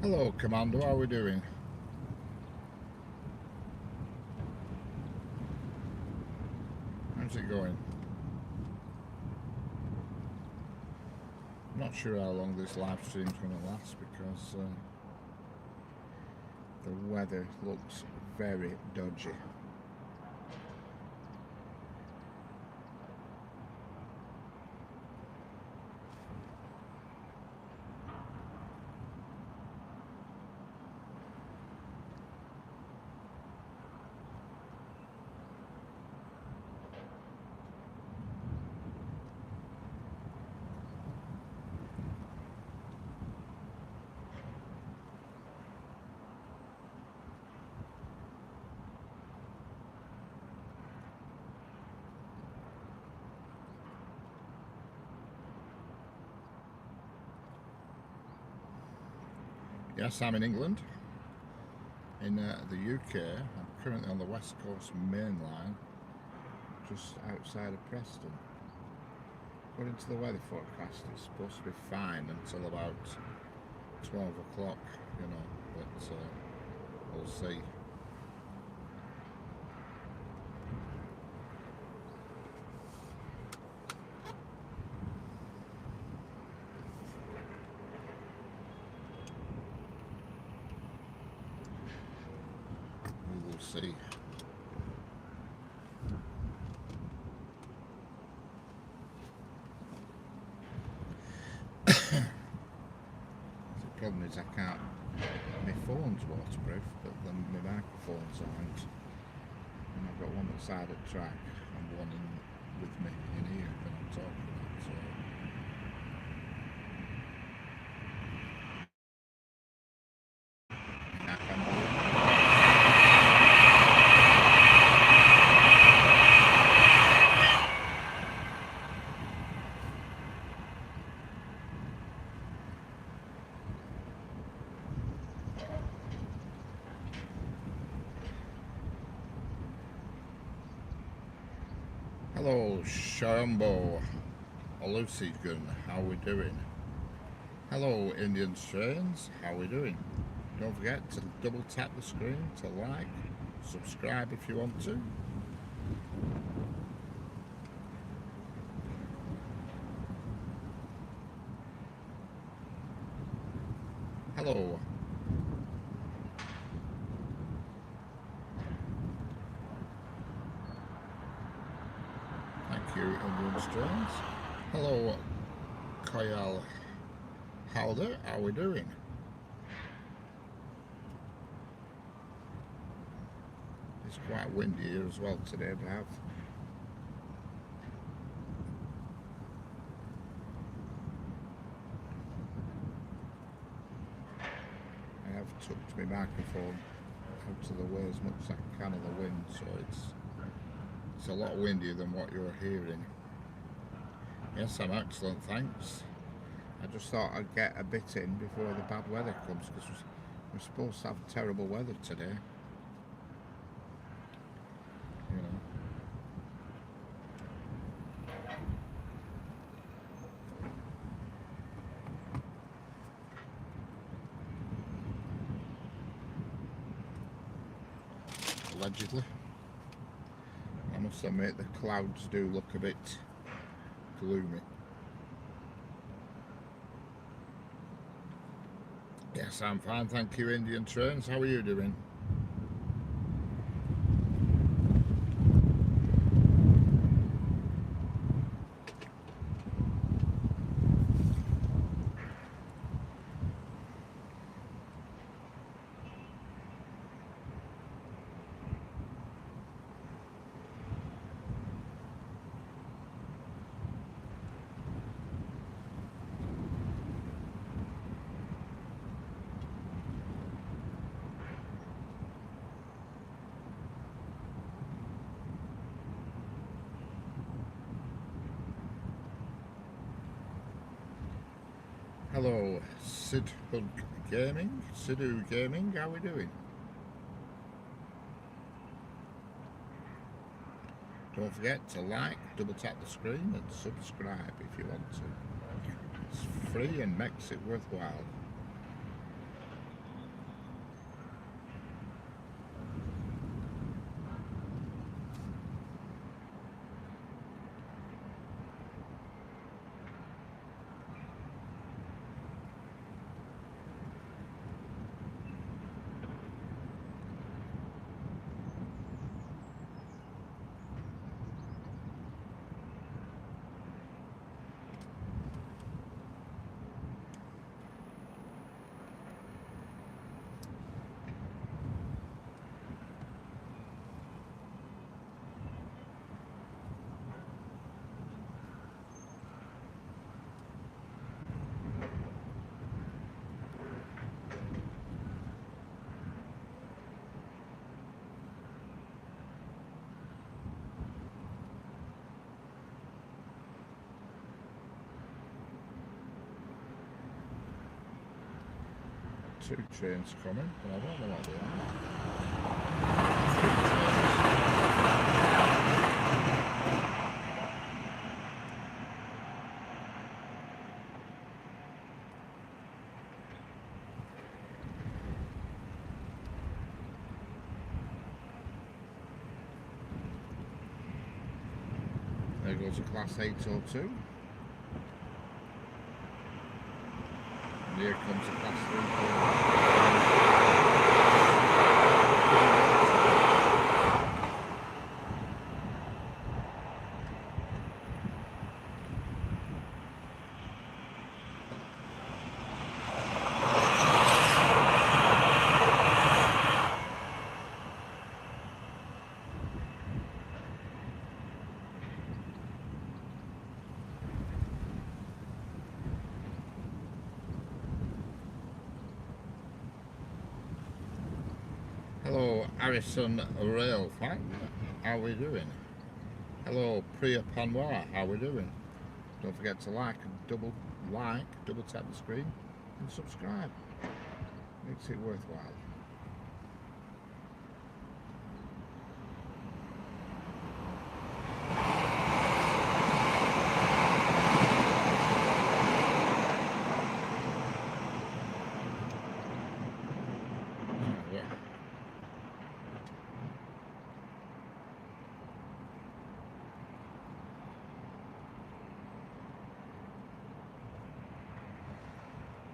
Hello, Commando, how are we doing? How's it going? I'm not sure how long this live stream is going to last because the weather looks very dodgy. Yes, I'm in England, in the UK. I'm currently on the West Coast Main Line, just outside of Preston. According to the weather forecast, it's supposed to be fine until about 12 o'clock, you know, but we'll see. We will see. The problem is I can't, my phone's waterproof, but then my microphones aren't. And I've got one at the side of the track and one with me in here when I'm talking. So I can do it. Hello, Shambo, Lucy Gun, how we doing? Hello, Indian Strains, how we doing? Don't forget to double tap the screen to like, subscribe if you want to. Hello. Thank you, Indian Strains. Hello, Koyal Howder, how we doing? It's quite windy here as well today, but I have tucked my microphone out of the way as much as I can of the wind, so it's a lot windier than what you're hearing. Yes, I'm excellent, thanks. I just thought I'd get a bit in before the bad weather comes, because we're supposed to have terrible weather today. You know. Allegedly. I must admit the clouds do look a bit gloomy. Yes, I'm fine, thank you, Indian Trains. How are you doing? Hello, Sidhu Gaming, how are we doing? Don't forget to like, double tap the screen and subscribe if you want to. It's free and makes it worthwhile. Two trains coming, but I don't know what they are. There goes a Class 802. And here comes a Class 3. Hello, Harrison Rail fan. How are we doing? Hello, Priya Panwara. How are we doing? Don't forget to double tap the screen, and subscribe. Makes it worthwhile.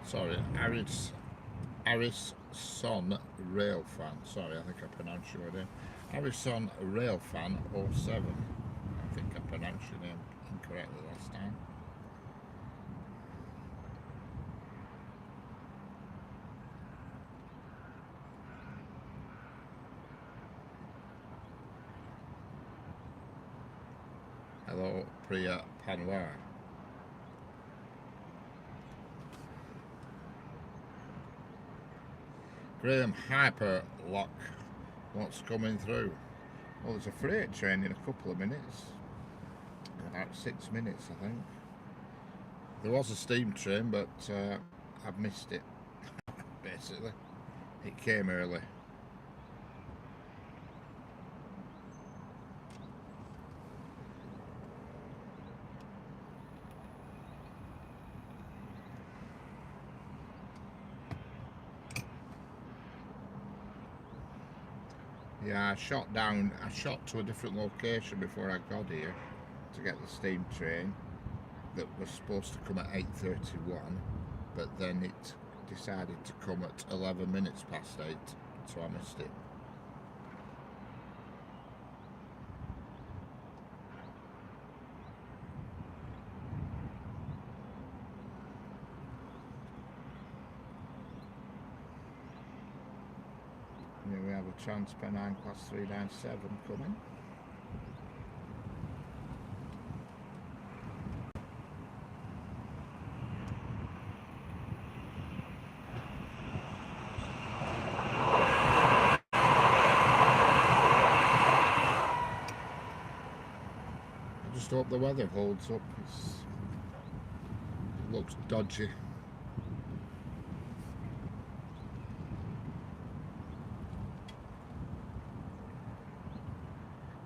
Sorry, Harrison Rail fan. Sorry, I think I pronounced your name. Harrison Rail fan 07. I think I pronounced your name incorrectly last time. Hello, Priya Panwar. Graham Hyperlock, what's coming through? Well, there's a freight train in a couple of minutes. About 6 minutes, I think. There was a steam train, but I've missed it, basically. It came early. Yeah, I shot to a different location before I got here to get the steam train. that was supposed to come at 8:31, but then it decided to come at 11 minutes past 8, so I missed it. Here we have a Transpennine Class 397 coming. I just hope the weather holds up. It looks dodgy.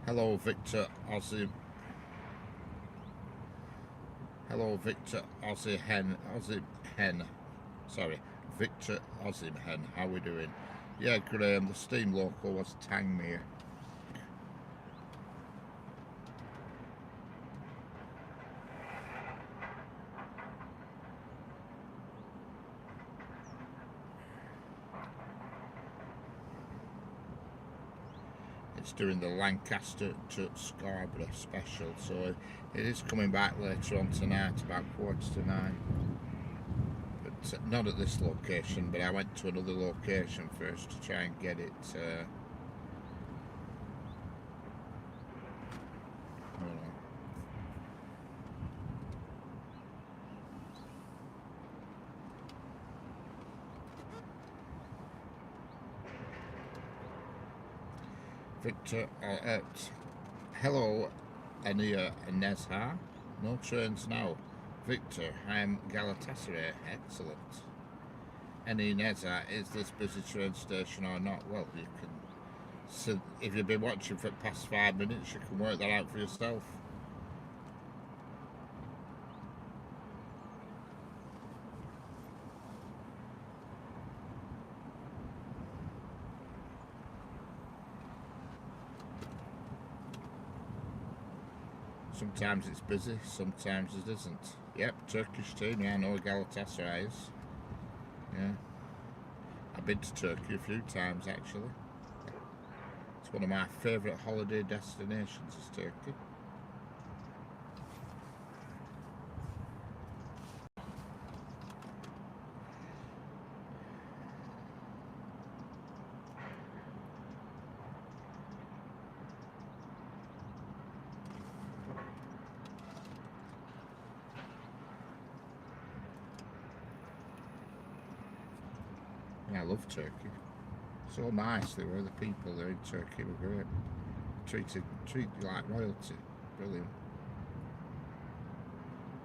Hello, Victor Aussie. Hello, Victor Aussie Hen. Sorry, Victor Aussie Hen. How we doing? Yeah, Graham. The steam loco was Tangmere. It's doing the Lancaster to Scarborough special, so it is coming back later on tonight, about 8:45. But not at this location, but I went to another location first to try and get it. Victor, hello, Ania Nezha. No trains now. Victor, I'm Galatasaray. Excellent. Ania Nezha, is this busy train station or not? Well, you can. So if you've been watching for the past 5 minutes, you can work that out for yourself. Sometimes it's busy, sometimes it isn't. Yep, Turkish team, yeah, I know Galatasaray is. Yeah. I've been to Turkey a few times actually. It's one of my favourite holiday destinations is Turkey. Yeah, I love Turkey. So nice they were, the people there in Turkey were great. Treated you like royalty. Brilliant.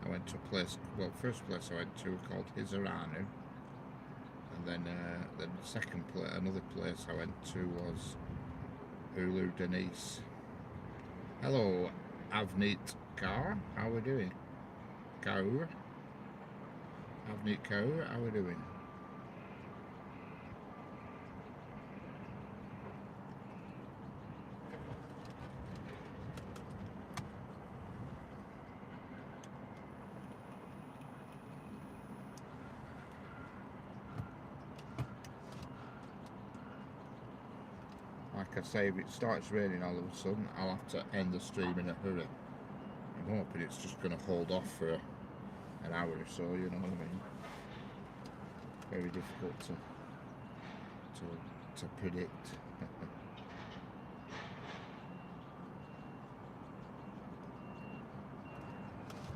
I went to a place, well, first place I went to called Hisaranu. And then the second place, another place I went to was Ulu Deniz. Hello, Avneet Kaur, how are we doing? Kaur? Avneet Kaur, how are we doing? Like I say, if it starts raining all of a sudden, I'll have to end the stream in a hurry. I'm hoping it's just going to hold off for an hour or so, you know what I mean? Very difficult to predict.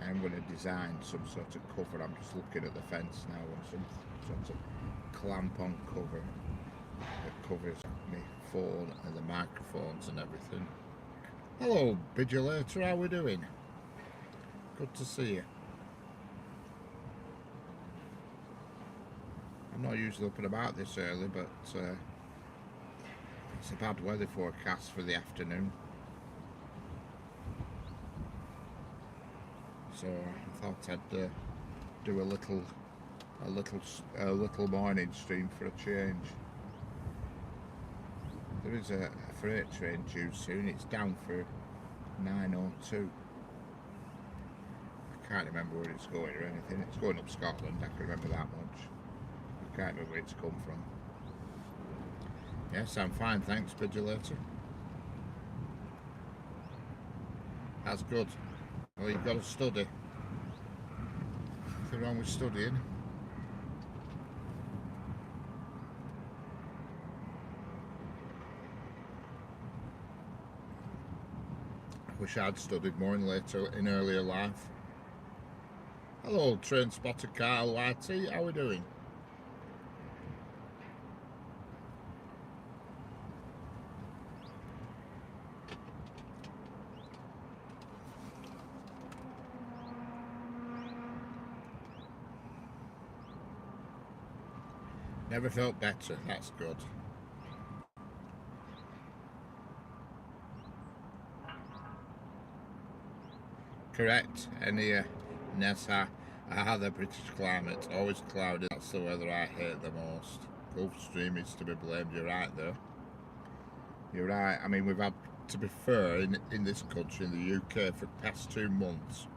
I'm going to design some sort of cover. I'm just looking at the fence now, and some sort of clamp-on cover that covers my phone and the microphones and everything. Hello, Vigilator, how we doing? Good to see you. I'm not usually up and about this early, but it's a bad weather forecast for the afternoon. So I thought I'd do a little morning stream for a change. There is a freight train due soon. It's down for 9:02. I can't remember where it's going or anything. It's going up Scotland, I can remember that much. I can't remember where it's come from. Yes, I'm fine, thanks, Vigilator. That's good. Well, you've got to study. Nothing wrong with studying. I wish I'd studied more in earlier life. Hello, train spotter Carl YT, how are we doing? Never felt better, that's good. Correct, and here, Nessa, the British climate, always cloudy, that's the weather I hate the most. Gulf Stream is to be blamed, you're right though. You're right, I mean we've had, to be fair, in this country, in the UK, for the past 2 months,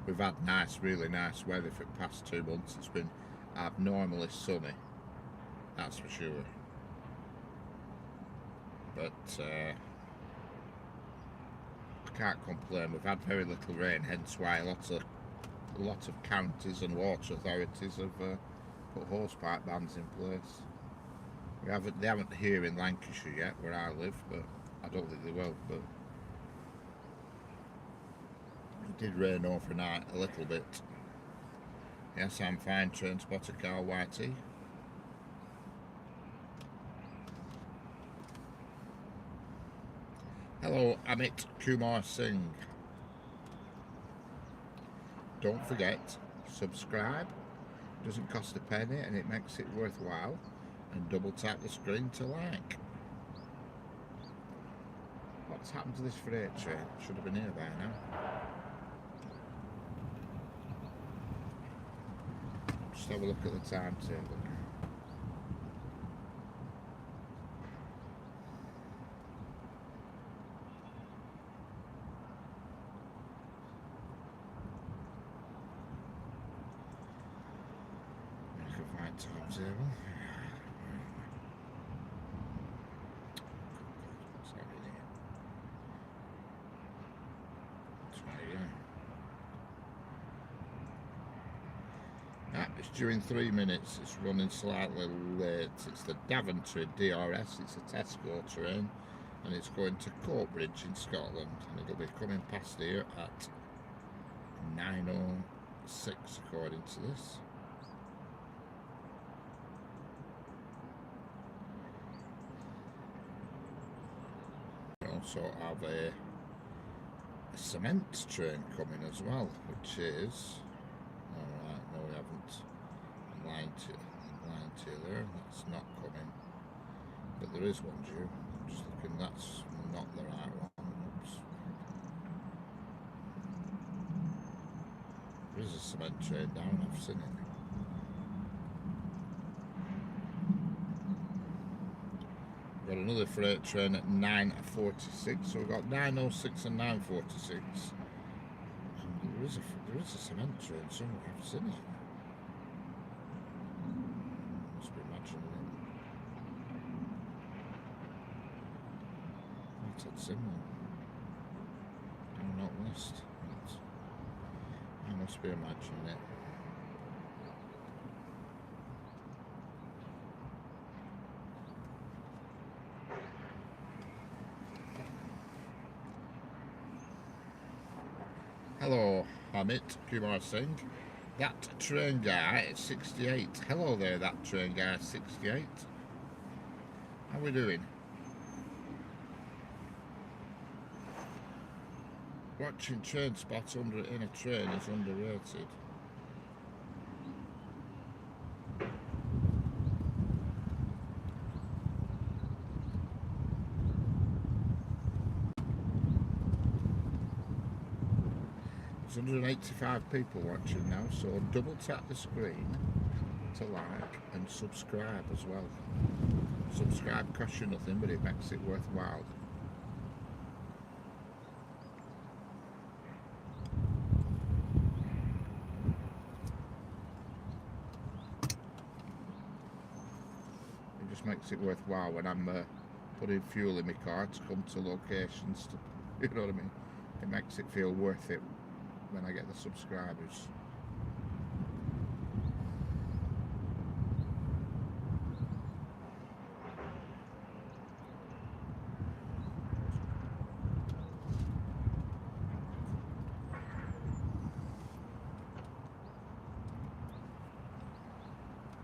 we've had nice, really nice weather for the past 2 months. It's been abnormally sunny, that's for sure. But I can't complain. We've had very little rain, hence why a lot of counties and water authorities have put hosepipe bans in place. They haven't here in Lancashire yet, where I live, but I don't think they will. But it did rain overnight a little bit. Yes, I'm fine, train spotter Carl YT. Hello, Amit Kumar Singh. Don't forget, subscribe. Doesn't cost a penny and it makes it worthwhile. And double tap the screen to like. What's happened to this freight train? Should have been here by now. Just have a look at the timetable. Timetable. What's happening here? Try again. It's due in 3 minutes. It's running slightly late. It's the Daventry DRS. It's a Tesco train, and it's going to Coatbridge in Scotland, and it'll be coming past here at 9:06 according to this. Also have a cement train coming as well, which is alright. No, we haven't. I'm lying to you there. That's not coming, but there is one due. I'm just looking. That's not the right one. Oops. There is a cement train down. I've seen it. Got another freight train at 9:46, so we've got 9:06 and 9:46. There is a cement train somewhere. I've seen it. Must be imagining it. What's that symbol? Do not list. I must be imagining it. Hello, Amit Kumar Singh. That train guy at 68. Hello there, that train guy at 68. How are we doing? Watching train spots in a train is underrated. There's 185 people watching now, so double tap the screen to like and subscribe as well. Subscribe costs you nothing, but it makes it worthwhile. makes it worthwhile when I'm putting fuel in my car to come to locations. You know what I mean? It makes it feel worth it when I get the subscribers.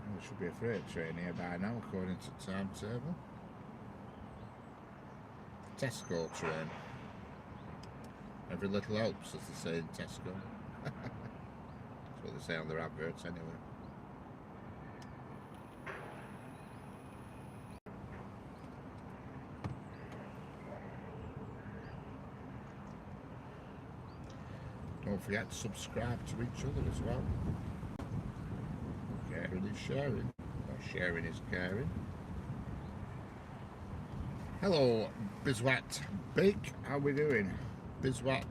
There should be a freight train here by now, according to the timetable. Tesco train. Every little helps, as they say in Tesco. That's what they say on their adverts, anyway. Don't forget to subscribe to each other as well. Caring is sharing, or sharing is caring. Hello, Bizwat Bake, how we doing? Bizwatchit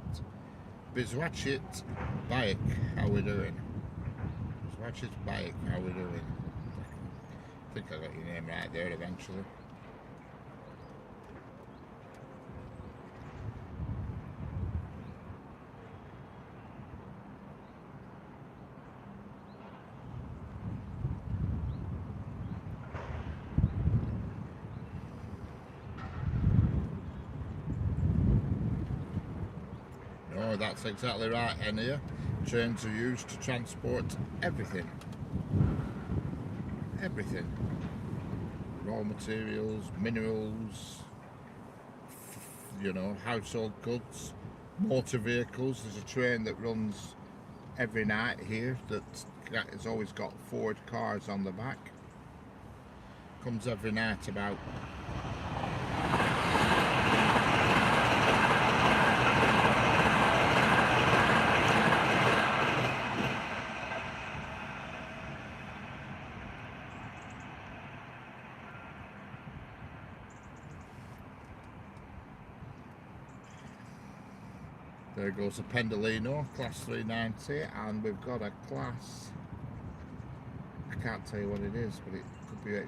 Bike, how we doing? Bizwatchit Bike, how we doing? I think I got your name right there eventually. No, that's exactly right, Enya. Trains are used to transport everything. Everything. Raw materials, minerals, you know, household goods, motor vehicles. There's a train that runs every night here that has always got Ford cars on the back. Comes every night about There goes a Pendolino, class 390, and we've got a class, I can't tell you what it is, but it could be, I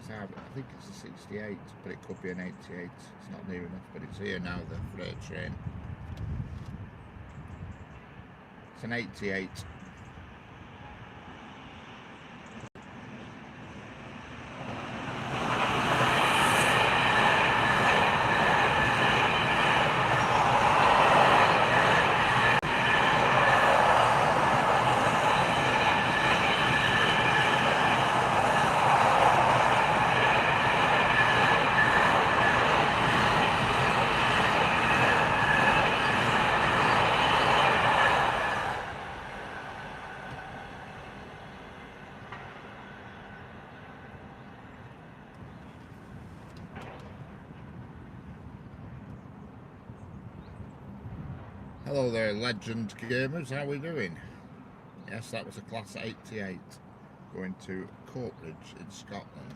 think it's a 68, but it could be an 88, it's not near enough, but it's here now, the freight train. It's an 88. Hello there, legend gamers, how are we doing? Yes, that was a class 88 going to Coatbridge in Scotland,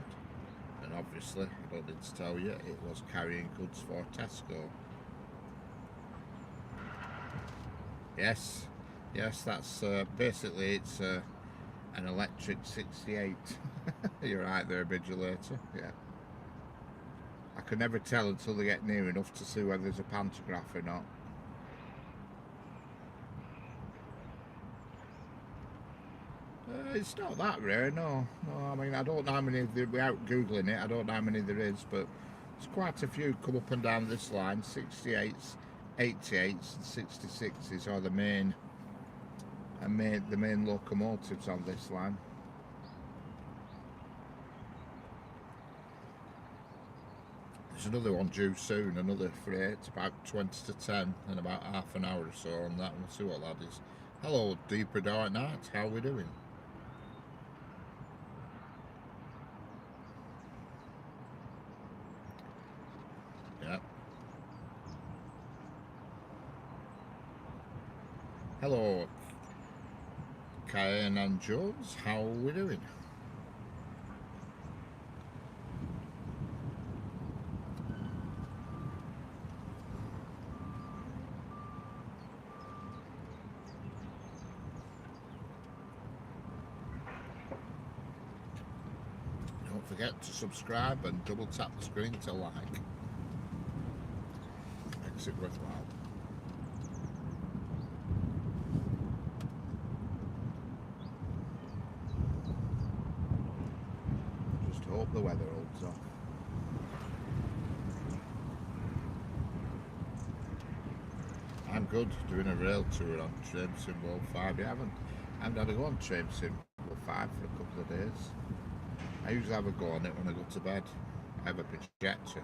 and obviously, I don't need to tell you, it was carrying goods for Tesco. Yes, that's basically it's an electric 68. You're right there, Vigilator. Yeah. I can never tell until they get near enough to see whether there's a pantograph or not. It's not that rare, no. I mean, I don't know how many, without Googling it, I don't know how many there is, but there's quite a few come up and down this line. 68s, 88s and 66s are the main locomotives on this line. There's another one due soon, another freight, about 20 to 10 in about half an hour or so on that. We'll see what that is. Hello, Deeper Dark Night, how are we doing? Yeah. Hello, Cayenne and Jones, how are we doing? forget to subscribe and double tap the screen to like. Makes it worthwhile. Just hope the weather holds off. I'm good, doing a rail tour on Train Sim World 5. I haven't had a go on Train Sim World 5 for a couple of days. I usually have a go on it when I go to bed. I have a projector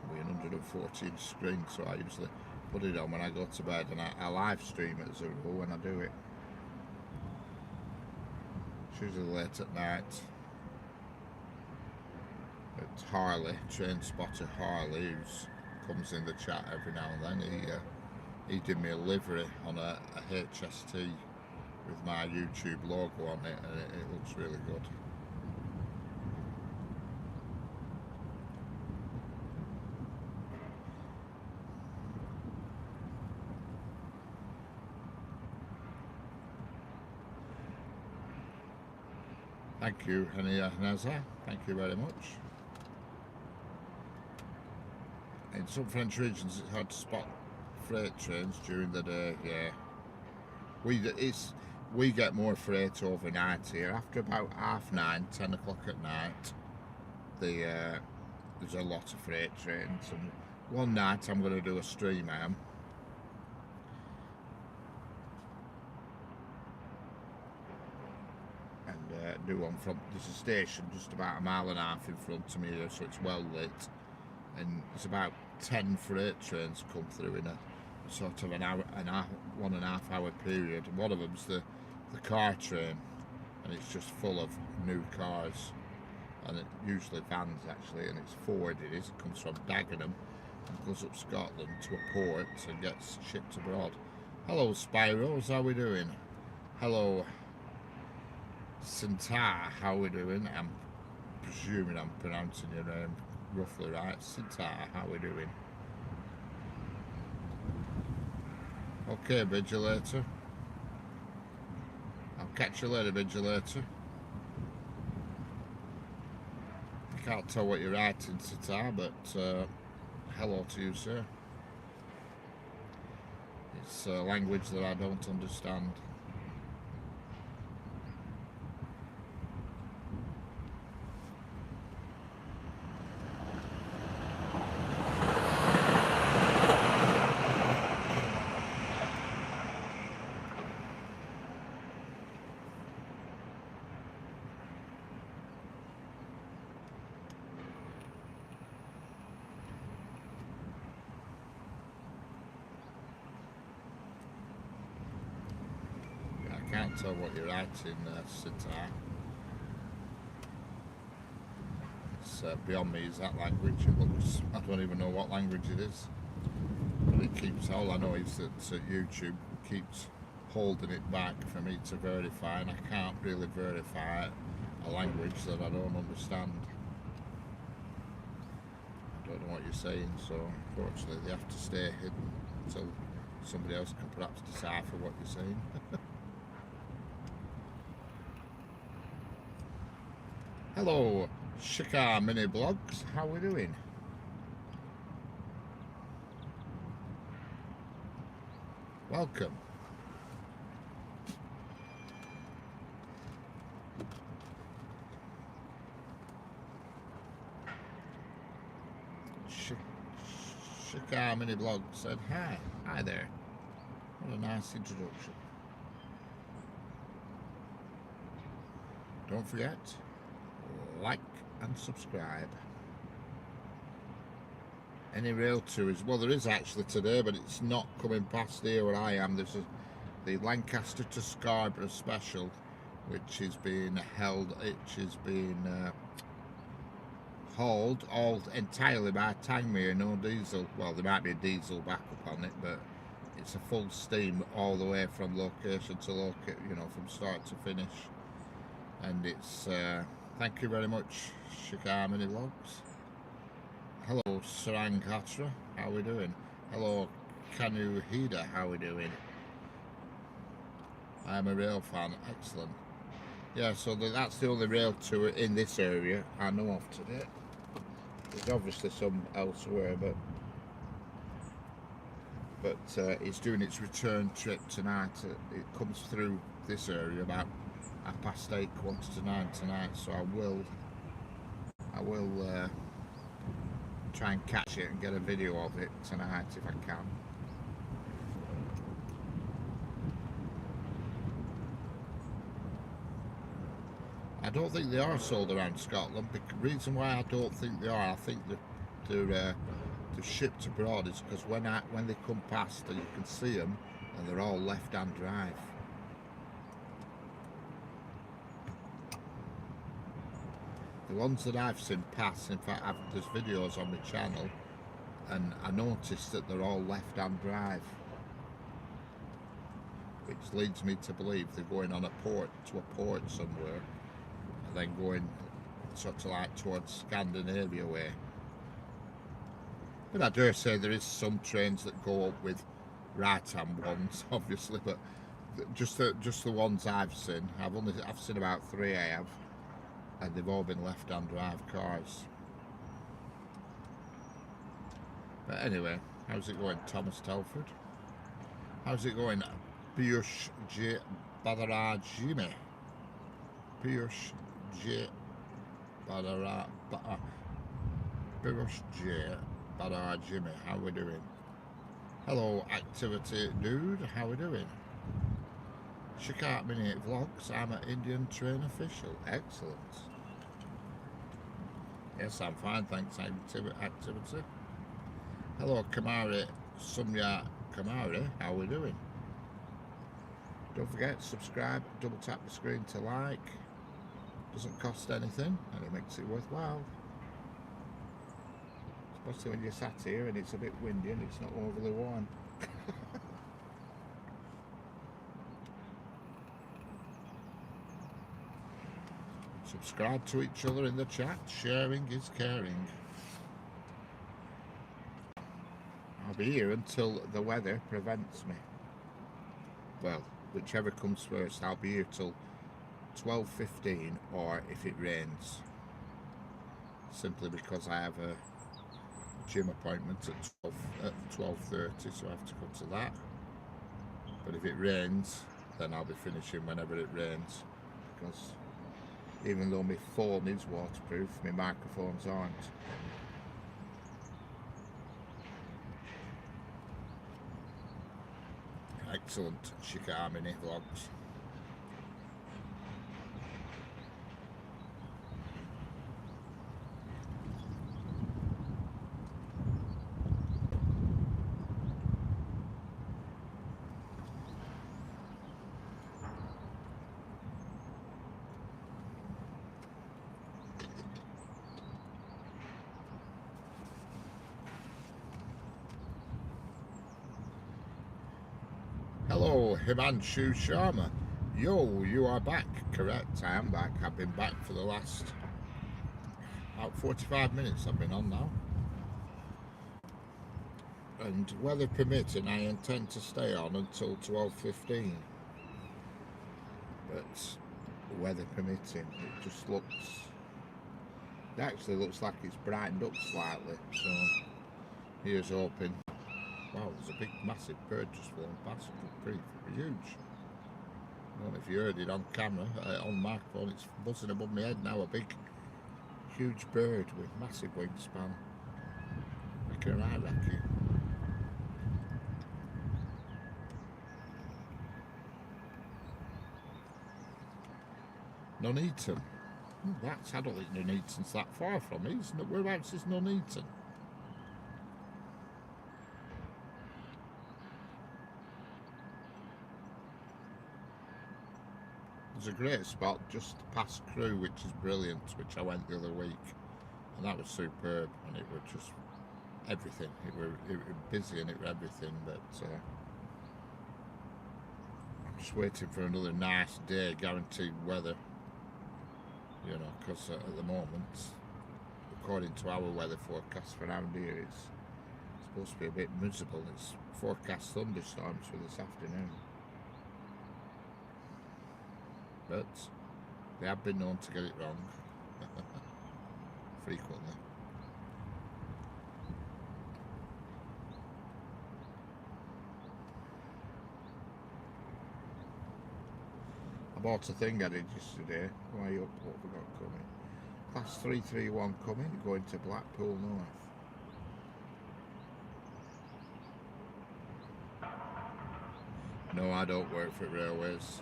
with an 114 screen, so I usually put it on when I go to bed, and I live stream it as a rule when I do it. It's usually late at night. It's Harley, train spotter Harley, who comes in the chat every now and then. He did me a livery on a HST with my YouTube logo on it, and it looks really good. Thank you, Hania Naza. Thank you very much. In some French regions, it's hard to spot freight trains during the day. Yeah, we get more freight overnight here. After about 9:30, 10 o'clock at night, there's a lot of freight trains. And one night I'm going to do a stream. I am. Do one from, there's a station just about 1.5 miles in front of me here, so it's well lit, and there's about 10 freight trains come through in a sort of 1.5 hour period. And one of them's the car train, and it's just full of new cars, and it usually vans actually, and it's forwarded. It comes from Dagenham and goes up Scotland to a port and gets shipped abroad. Hello Spyros, how we doing? Hello Sintar, how we doing? I'm presuming I'm pronouncing your name roughly right. Sintar, how we doing? Okay, Vigilator. I'll catch you later, Vigilator. I can't tell what you're writing, Sintar, but hello to you, sir. It's a language that I don't understand. I can't tell what you're writing, Sintar. It's beyond me, is that language? It looks, I don't even know what language it is. But it keeps, all I know is that YouTube keeps holding it back for me to verify, and I can't really verify a language that I don't understand. I don't know what you're saying, so unfortunately they have to stay hidden until somebody else can perhaps decipher what you're saying. Hello, Shikar Mini Blogs, how we doing? Welcome. Shikar Mini Blog said hi. Hi there. What a nice introduction. Don't forget, like and subscribe. Any rail tours? Well, there is actually today, but it's not coming past here where I am. There's the Lancaster to Scarborough special, which is being held. Which is being hauled all entirely by Tangmere, no diesel. Well, there might be a diesel backup on it, but it's a full steam all the way from location to location, you know, from start to finish. And it's thank you very much, Shikar Mini Vlogs. Hello, Sarang Hatra, how we doing? Hello, Kanu Hida, how we doing? I am a rail fan, excellent. Yeah, so that's the only rail tour in this area I know of today. There's obviously some elsewhere, but it's doing its return trip tonight. It comes through this area about 8:30, 8:45 tonight. So I will try and catch it and get a video of it tonight if I can. I don't think they are sold around Scotland. The reason why I don't think they are, I think they're shipped abroad is because when they come past, you can see them, and they're all left-hand drive. The ones that I've seen pass, in fact, there's videos on my channel, and I noticed that they're all left-hand drive, which leads me to believe they're going on a port somewhere, and then going sort of like towards Scandinavia way. But I dare say there is some trains that go up with right-hand ones, obviously, but just the ones I've seen. I've seen about 3. I have, and they've all been left-hand drive cars. But anyway, how's it going, Thomas Telford? How's it going, Piyush J. Badarajime? Piyush J. Piyush J. Badarajime, how we doing? Hello, activity dude, how we doing? Shikart Mini Vlogs, I'm an Indian train official. Excellent. Yes, I'm fine, thanks. Activity. Hello, Kamari Sumya Kamari, how we doing? Don't forget, subscribe, double tap the screen to like. Doesn't cost anything, and it makes it worthwhile. Especially when you're sat here and it's a bit windy and it's not overly warm. Subscribe to each other in the chat. Sharing is caring. I'll be here until the weather prevents me. Well, whichever comes first. I'll be here till 12:15, or if it rains. Simply because I have a gym appointment at 12:30, so I have to go to that. But if it rains, then I'll be finishing whenever it rains, because even though my phone is waterproof, my microphones aren't. Excellent, Shikar Mini Vlogs. Hello, Himanshu Sharma. Yo, you are back. Correct, I am back. I've been back for the last about 45 minutes I've been on now. And weather permitting, I intend to stay on until 12:15. But weather permitting, it just it actually looks like it's brightened up slightly. So here's hoping. Wow, there's a big, massive bird just flown past. Pretty huge. I don't know if you heard it on camera, on the microphone. It's buzzing above my head now. A big, huge bird with massive wingspan. Like an Iraqi. Nuneaton. I don't think Nuneaton's that far from me. Whereabouts is Nuneaton? There's a great spot just past Crewe, which is brilliant, which I went the other week, and that was superb, and it was just everything. It was busy and it was everything, but I'm just waiting for another nice day, guaranteed weather, you know, because at the moment, according to our weather forecast for around here, it's supposed to be a bit miserable. It's forecast thunderstorms for this afternoon. But They have been known to get it wrong frequently. I bought a thing at it yesterday. Way up, what we got coming? Class 331 coming, going to Blackpool North. No, I don't work for railways.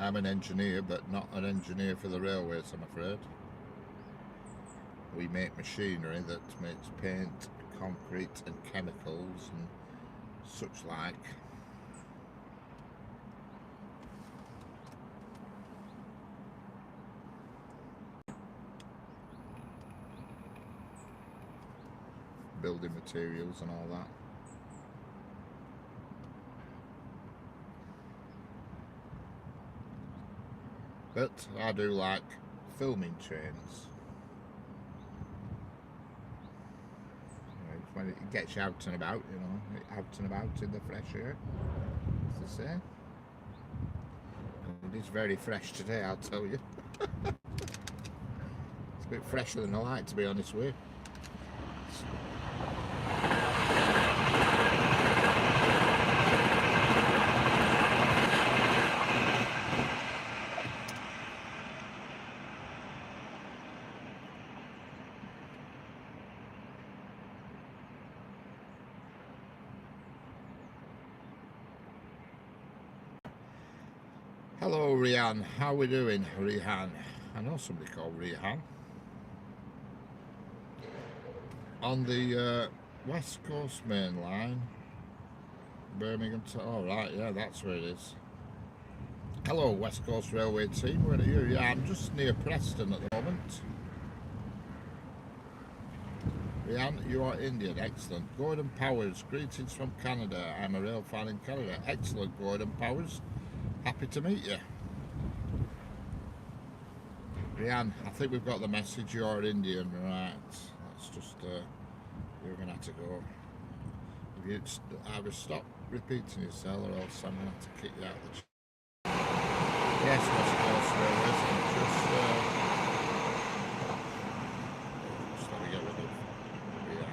I'm an engineer, but not an engineer for the railways, I'm afraid. We make machinery that makes paint, concrete and chemicals and such like. Building materials and all that. But I do like filming trains. When it gets you out and about, you know, out and about in the fresh air, as they say. And it is very fresh today, I'll tell you. It's a bit fresher than I like, to be honest with you. Hello Rian, how we doing Rihan? I know somebody called Rihan. On the West Coast main line, Birmingham to, oh right, yeah, that's where it is. Hello West Coast Railway team, where are you? Yeah, I'm just near Preston at the moment. Rian, you are Indian, excellent. Gordon Powers, greetings from Canada. I'm a rail fan in Canada. Excellent, Gordon Powers. Happy to meet you. Rian, I think we've got the message. You're Indian, right? That's just, you're going to have to go. If you either stop repeating yourself or else I'm going to have to kick you out of the chat. Yes, West Coast Railways. Just let me get rid of Rian.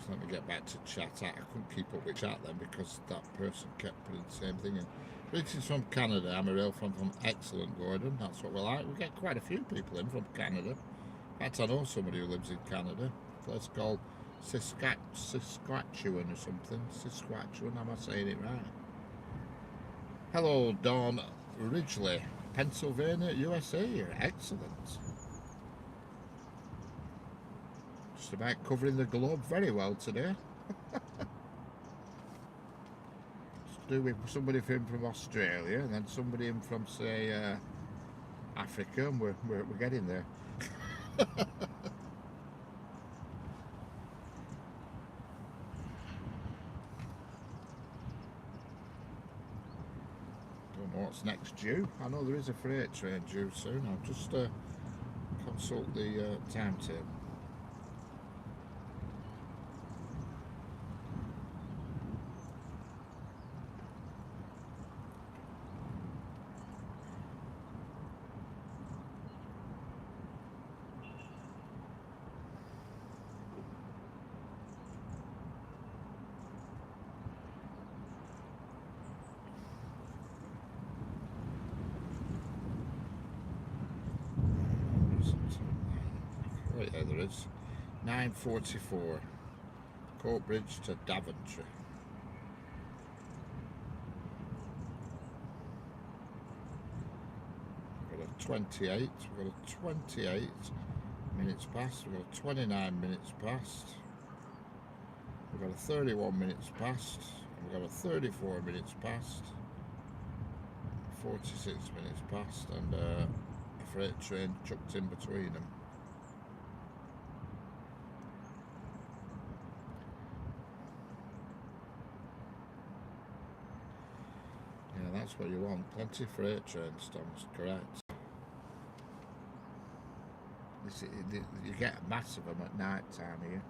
Let me get back to chat. I couldn't keep up with chat then because that person kept putting the same thing in. Greetings from Canada. I'm a rail fan from excellent Gordon. That's what we like. We get quite a few people in from Canada. In fact, I know somebody who lives in Canada. A place called Saskatchewan or something. Saskatchewan, am I saying it right? Hello, Dawn Ridgely, Pennsylvania, USA. Excellent. Just about covering the globe very well today. Do with somebody from Australia and then somebody in from say Africa, and we're getting there. Don't know what's next due. I know there is a freight train due soon. I'll just consult the timetable. Oh yeah, there is. 9:44. Coatbridge to Daventry. We've got a 28. We've got a 28 minutes past. We've got a 29 minutes past. We've got a 31 minutes past. And we've got a 34 minutes past. 46 minutes past, and a freight train chucked in between them. Yeah, that's what you want. Plenty of freight trains, Tom's correct. You get a mass of them at night time here.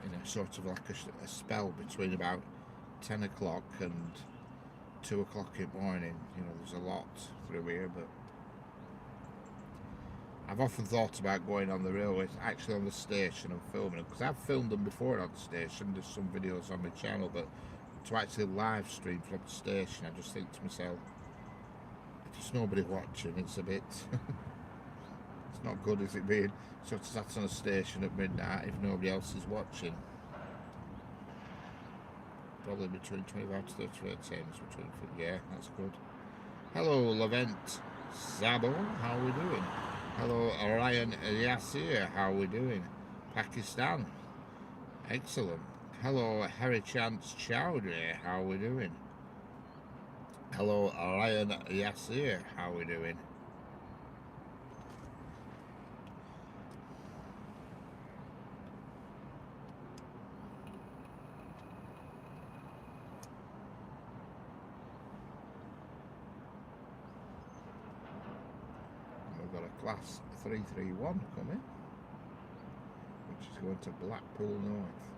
You know, sort of like a spell between about 10 o'clock and 2 o'clock in the morning. You know, there's a lot through here, but I've often thought about going on the railway, actually on the station, and filming them, because I've filmed them before on the station. There's some videos on my channel, but to actually live stream from the station, I just think to myself, if there's nobody watching, it's a bit it's not good, is it, being sort of sat on a station at midnight if nobody else is watching. Probably between 25 to 38 times between, yeah, that's good. Hello, Levent Sabo, how are we doing? Hello, Ryan Yasir, how are we doing? Pakistan, excellent. Hello, Harry Chance Chowdhury, how are we doing? Hello, Ryan Yasir, how are we doing? We've got a class 331 coming, which is going to Blackpool North.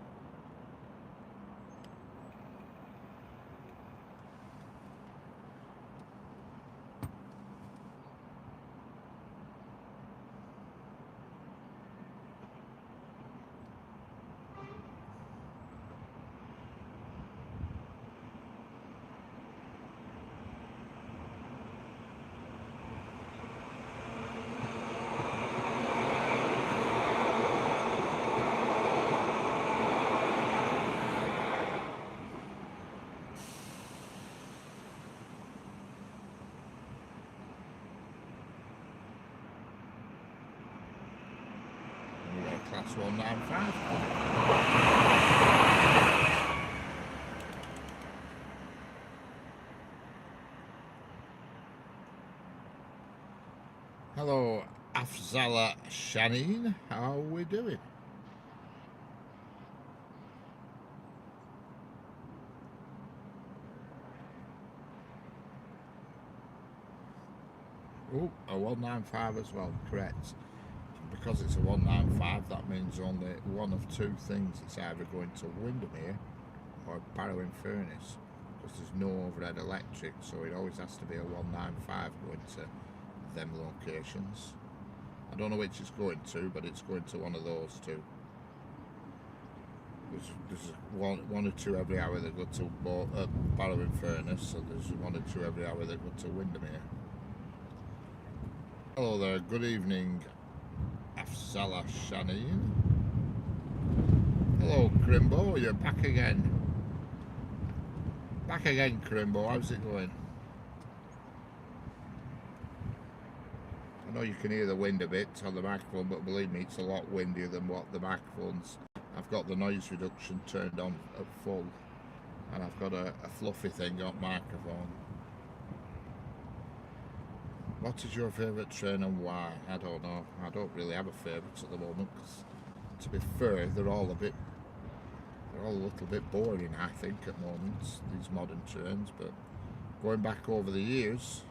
Class 195. Hello, Afzala Shaneen, how are we doing? Oh, a 195 as well, correct. Because it's a 195, that means only one of two things. It's either going to Windermere or Barrow Furnace, because there's no overhead electric, so it always has to be a 195 going to them locations. I don't know which it's going to, but it's going to one of those two. There's one or two every hour that go to Barrow Furnace, so there's one or two every hour that go to Windermere. Hello there, good evening, Afzala Shaneen. Hello, Crimbo, you're back again. Back again, Crimbo, how's it going? I know you can hear the wind a bit on the microphone, but believe me, it's a lot windier than what the microphones. I've got the noise reduction turned on at full, and I've got a fluffy thing on microphone. What is your favourite train and why? I don't know. I don't really have a favourite at the moment, because to be fair, they're all a little bit boring, I think, at moments, these modern trains. But going back over the years,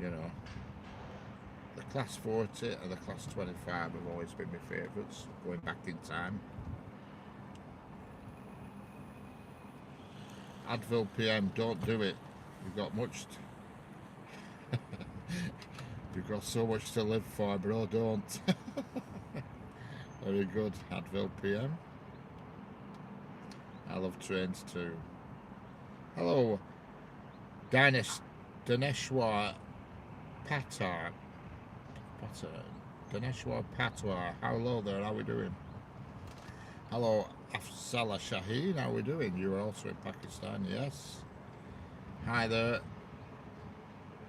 you know, the Class 40 and the Class 25 have always been my favourites, going back in time. Advil PM, don't do it. You've got much. You've got so much to live for, bro. Don't. Very good, Advil PM. I love trains too. Hello, Daneshwar Patar. Daneshwar Patwar. Hello there, how are we doing? Hello, Afzala Shaheen, how are we doing? You are also in Pakistan, yes. Hi there,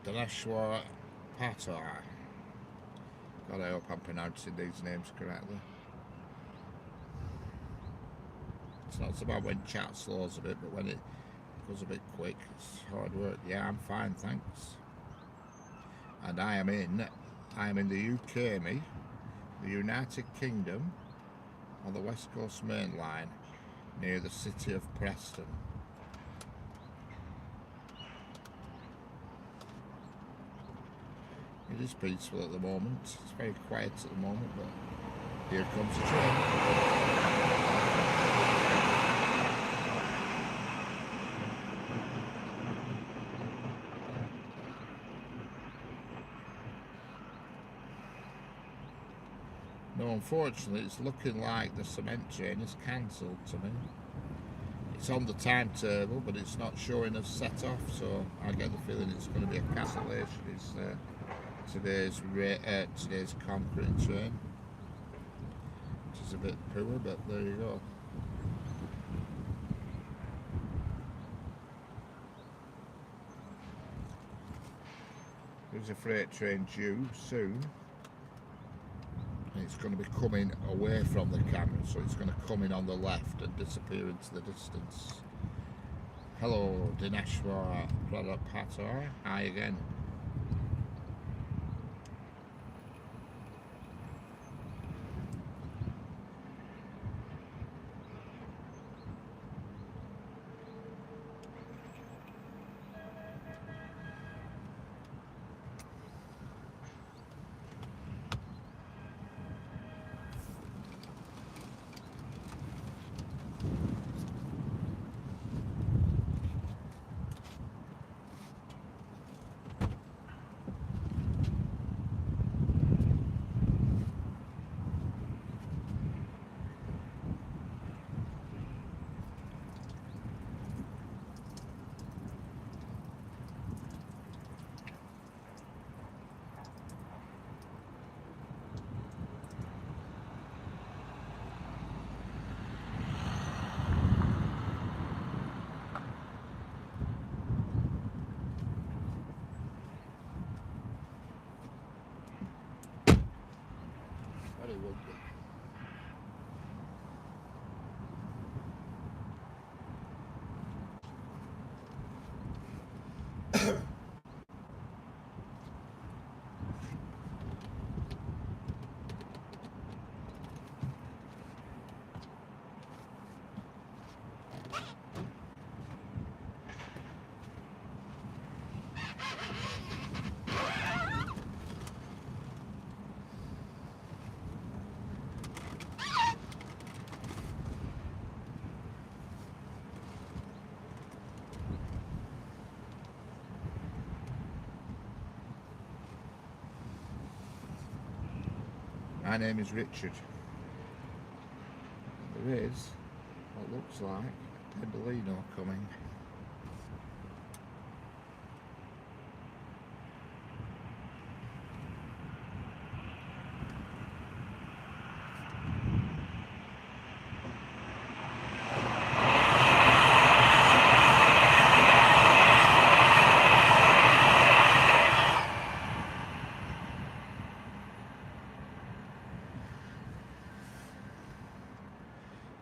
Daneshwar Patar. God, I hope I'm pronouncing these names correctly. It's not so bad when chat slows a bit, but when it goes a bit quick, it's hard work. Yeah, I'm fine, thanks. And I am in the UK, the United Kingdom, on the West Coast Main Line, near the city of Preston. It is peaceful at the moment. It's very quiet at the moment, but here comes the train. No, unfortunately, it's looking like the cement train is cancelled to me. It's on the timetable, but it's not showing us set off, so I get the feeling it's going to be a cancellation. It's today's concrete train, which is a bit poor, but there you go. There's a freight train due soon, and it's going to be coming away from the camera, so it's going to come in on the left and disappear into the distance. Hello, Dineshwar Pradapata. Hi again. Very would be. My name is Richard. There is what looks like a Pendolino coming.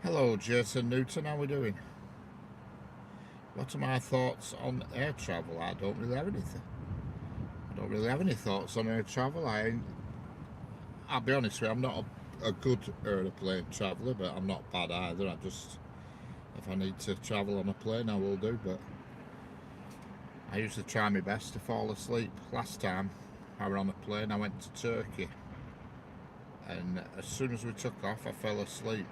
Hello Jason Newton, how are we doing? What are my thoughts on air travel? I don't really have anything. I don't really have any thoughts on air travel. I'll be honest with you, I'm not a good aeroplane traveller, but I'm not bad either. If I need to travel on a plane, I will do, but I usually try my best to fall asleep. Last time I was on a plane, I went to Turkey, and as soon as we took off, I fell asleep.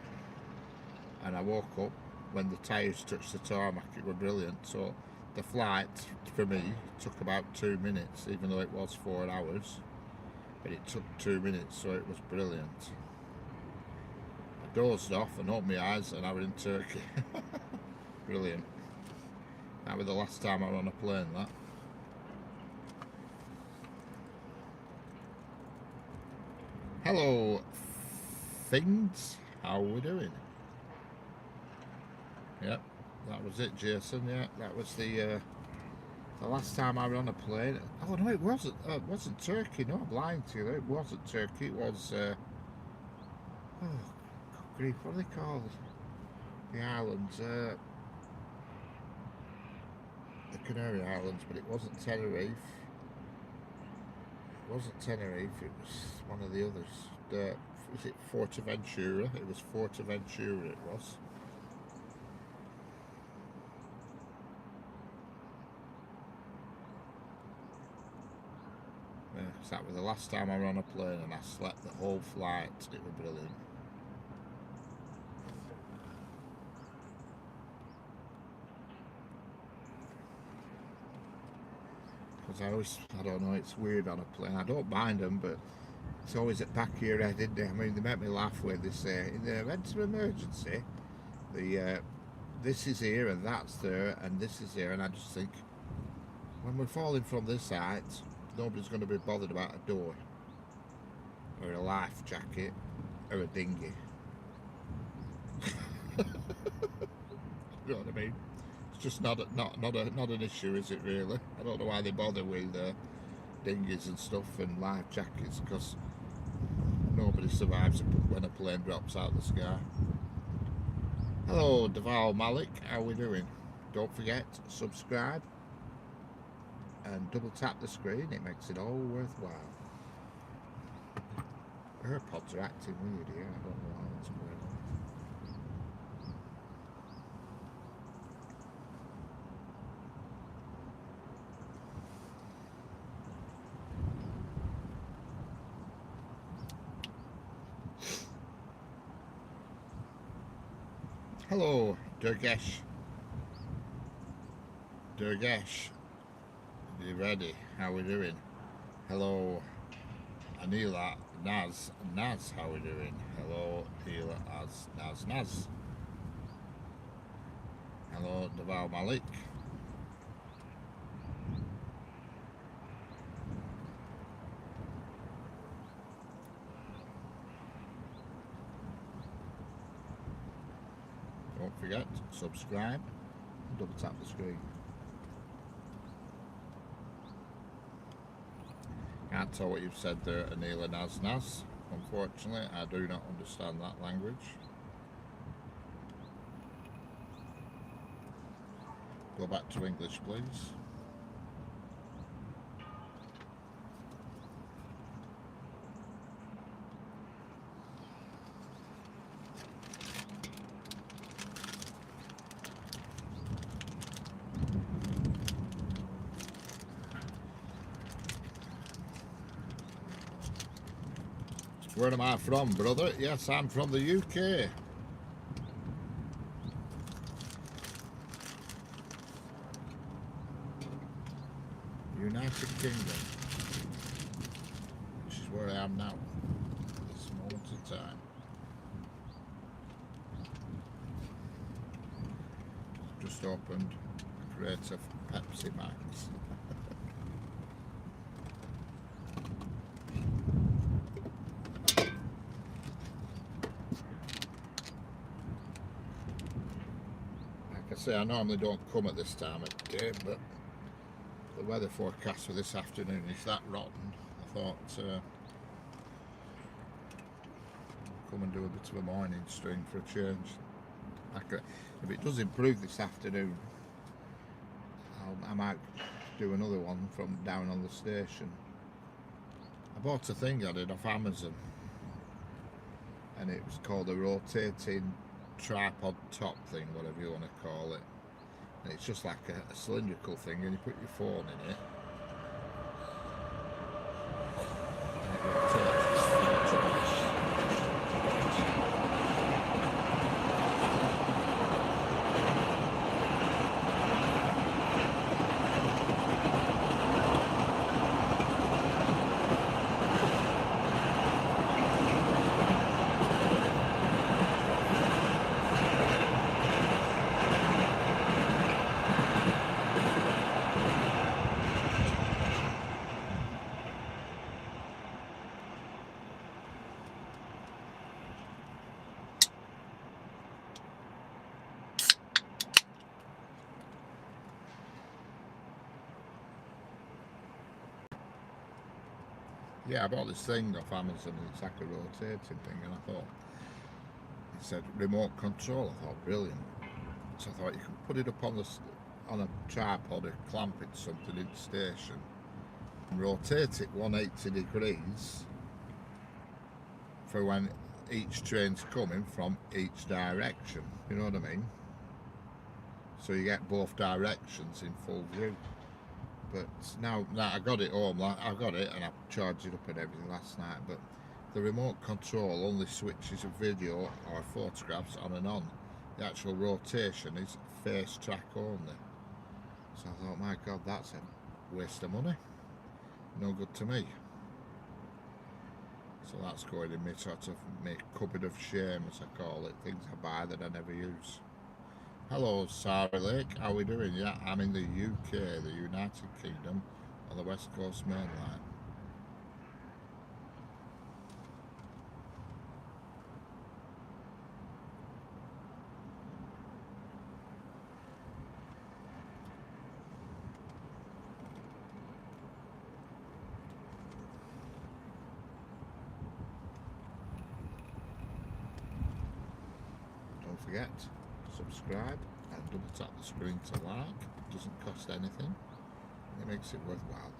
And I woke up when the tyres touched the tarmac. It was brilliant. So the flight for me took about 2 minutes, even though it was 4 hours, but it took 2 minutes, so it was brilliant. I dozed off and opened my eyes and I was in Turkey. Brilliant. That was the last time I was on a plane, that. Hello things, how are we doing? Yep, that was it, Jason. Yeah, that was the last time I was on a plane. Oh no, it wasn't Turkey. No, I'm lying to you. It wasn't Turkey. It was oh, good grief, what are they called? The islands, the Canary Islands, but it wasn't Tenerife. It wasn't Tenerife, it was one of the others. Was it Fortaventura? It was Fortaventura, it was. Yeah, so that was the last time I was on a plane and I slept the whole flight. It was brilliant. Because I don't know, it's weird on a plane. I don't mind them, but it's always at the back of your head, isn't it? I mean, they make me laugh when they say, in the event of emergency, this is here and that's there and this is here, and I just think, when we're falling from this height, nobody's going to be bothered about a door or a life jacket or a dinghy. You know what I mean? It's just not an issue, is it really? I don't know why they bother with dinghies and stuff and life jackets, because nobody survives when a plane drops out of the sky. Hello, Deval Malik, how are we doing? Don't forget, subscribe and double tap the screen, it makes it all worthwhile. AirPods are acting weird here, I don't know what's going on. Hello, Durgesh. Durgesh, you ready? How we doing? Hello, Anila, Naz, how we doing? Hello, Anila, Naz. Hello, Deval Malik. Don't forget, subscribe and double tap the screen. Can't tell what you've said there, Anila Naz. Unfortunately, I do not understand that language. Go back to English, please. Where am I from, brother? Yes, I'm from the UK. United Kingdom, which is where I am now, at this moment in time. Just opened a crate of Pepsi Max. Like I say, I normally don't come at this time of day, but the weather forecast for this afternoon is that rotten. I thought I'll come and do a bit of a morning stream for a change. If it does improve this afternoon, I might do another one from down on the station. I bought a thing I did off Amazon, and it was called a rotating tripod top thing, whatever you want to call it. And it's just like a cylindrical thing, and you put your phone in it. And it rotates. Yeah, I bought this thing off Amazon, and it's like a rotating thing, and I thought It said remote control. I thought brilliant. So I thought you can put it up on on a tripod or clamp it to something in the station and rotate it 180 degrees for when each train's coming from each direction. You know what I mean? So you get both directions in full view. But now I got it home, I got it and I charged it up and everything last night, but the remote control only switches a video or photographs on and on. The actual rotation is face track only. So I thought, my God, that's a waste of money. No good to me. So that's going in my sort of my cupboard of shame, as I call it, things I buy that I never use. Hello, Sarah Lake, how are we doing? Yeah, I'm in the UK, the United Kingdom, on the West Coast Main Line. Don't forget, subscribe and double tap the screen to like. It doesn't cost anything. It makes it worthwhile.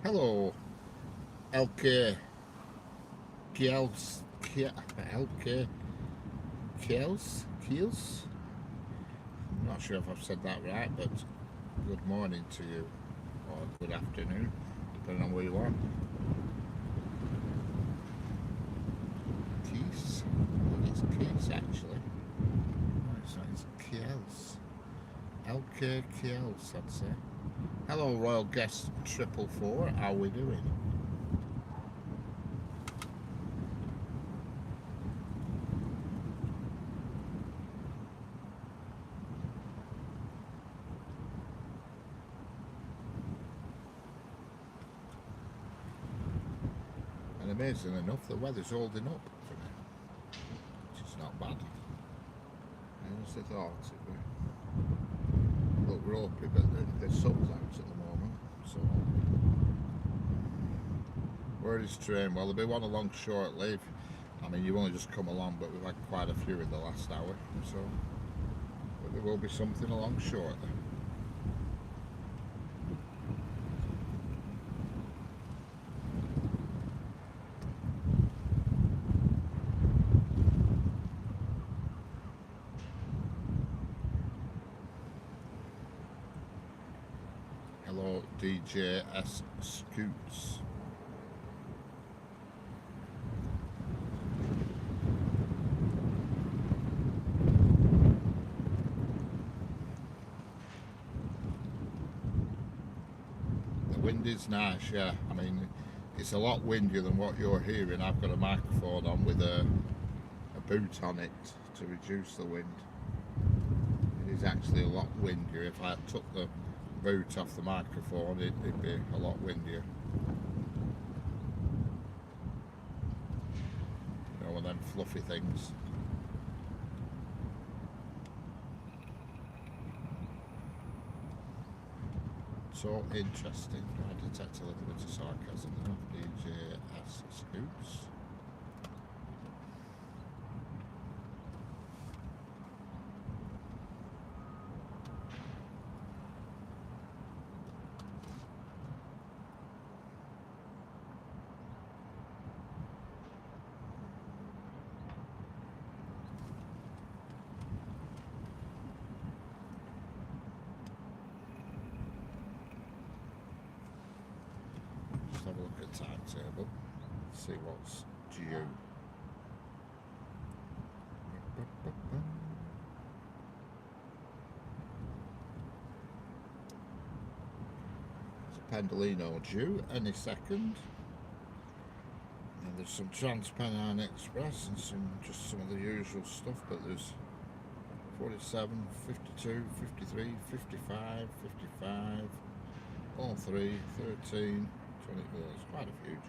Hello, LK Kiels, LK Kiels. I'm not sure if I've said that right, but good morning to you, or good afternoon, depending on where you are. Keys, I think it's Keys actually. No, it's Kiels. LK Kiels, I'd say. Hello, Royal Guest 444. How are we doing? And amazing enough, the weather's holding up for me, which is not bad. I honestly thought it would look ropey, but the sun's out at the moment, so where is train? Well, there'll be one along shortly. I mean, you've only just come along, but we've had quite a few in the last hour, so but there will be something along shortly. Hello, DJ S Scoots. wind is nice, yeah. I mean, it's a lot windier than what you're hearing. I've got a microphone on with a boot on it to reduce the wind. It is actually a lot windier. If I took the boot off the microphone, it'd be a lot windier. You know, one of them fluffy things. So interesting. I detect a little bit of sarcasm there. DJ S. Scoots. Have a look at timetable, see what's due. There's a Pendolino due any second. And there's some Trans-Pennine Express and some of the usual stuff, but there's 47, 52, 53, 55, 55, all 3, 13, 20, there's quite a few due.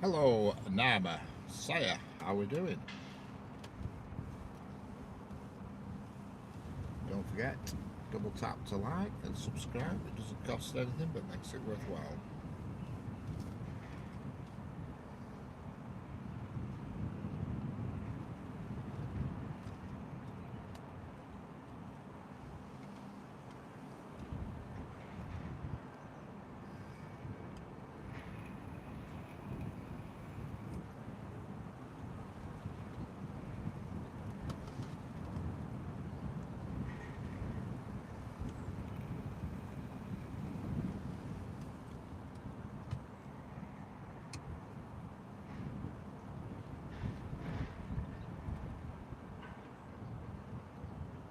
Hello, Nama, Saya, how are we doing? Don't forget, double tap to like and subscribe. It doesn't cost anything but makes it worthwhile.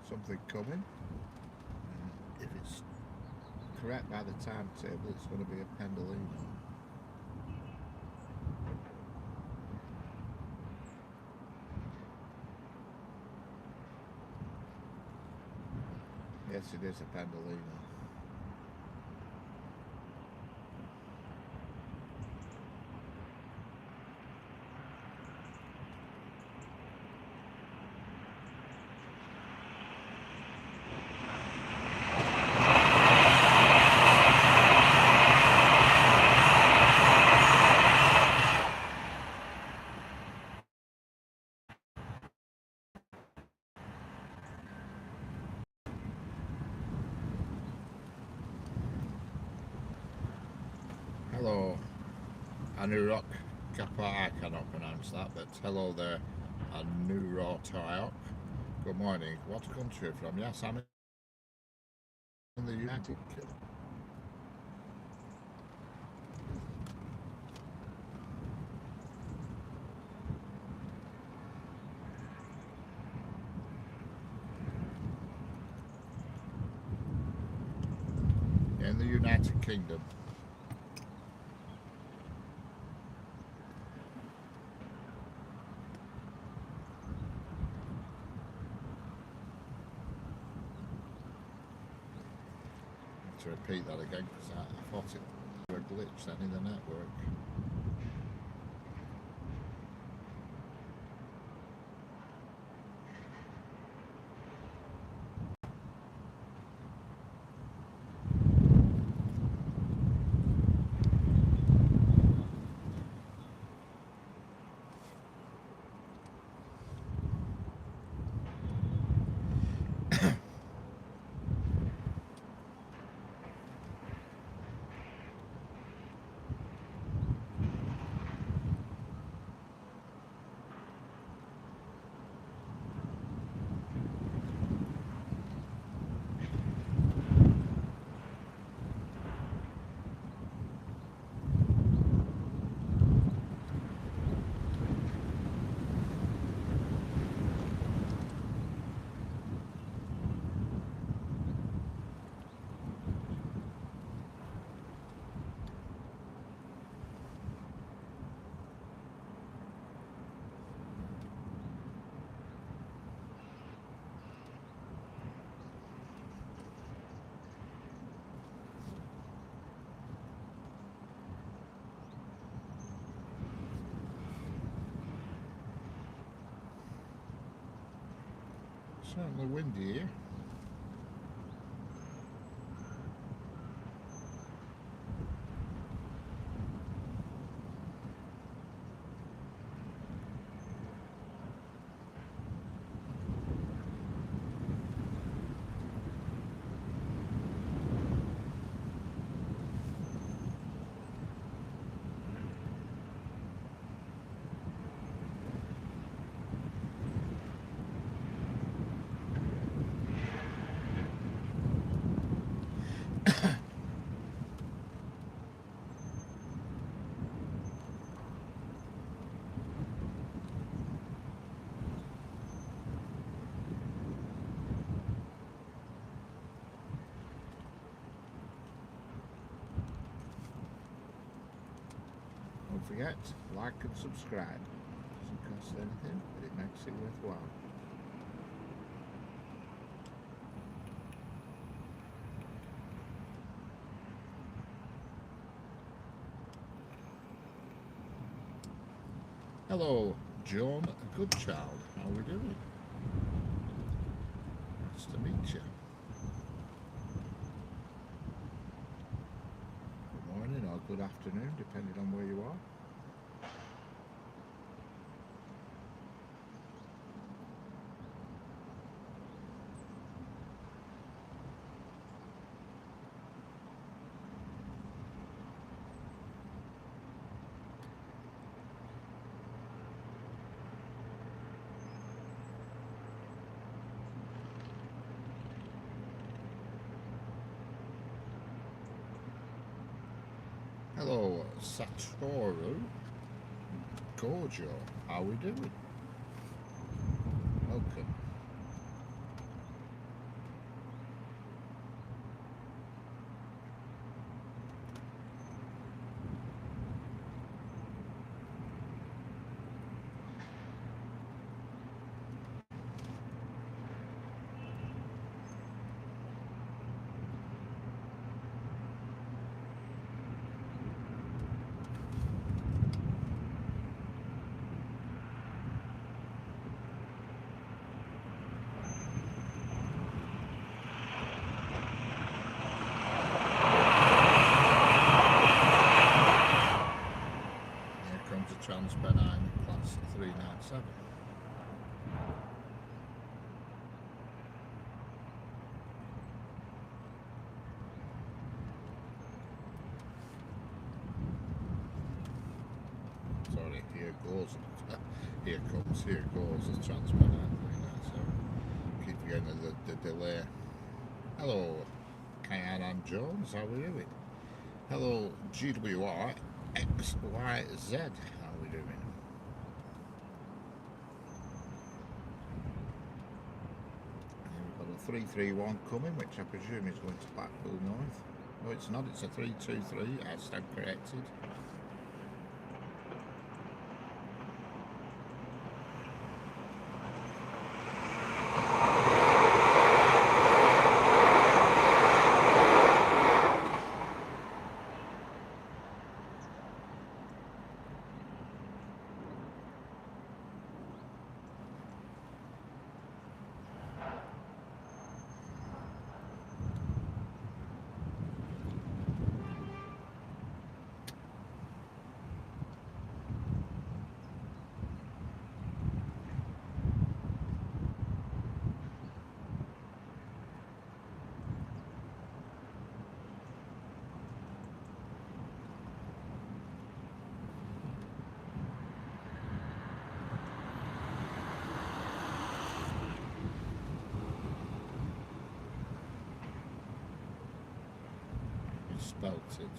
Something coming. If it's correct by the timetable, it's going to be a Pendolino. Yes, it is a Pendolino. Hello, Anurok Kappa, I cannot pronounce that, but hello there, Anurok. Good morning. What country are you from? Yes, I'm in the United Kingdom. In the United Kingdom. To repeat that again because I thought it was a glitch then in the network. Certainly windy here. Don't forget, like and subscribe. Doesn't cost anything, but it makes it worthwhile. Hello, John Goodchild. How are we doing? Nice to meet you. Good morning or good afternoon, depending on where you are. Hello, Satoru Gojo. How we doing? Welcome. Trans-Pennine Class 397. Sorry, here goes. Here comes, here goes the Trans-Pennine 397. Keep forgetting the delay. Hello, Kyan Jones, how are you doing? Hello, GWR XYZ. How are we doing? And we've got a 331 coming, which I presume is going to Blackpool North. No, it's not, it's a 323, I stand corrected.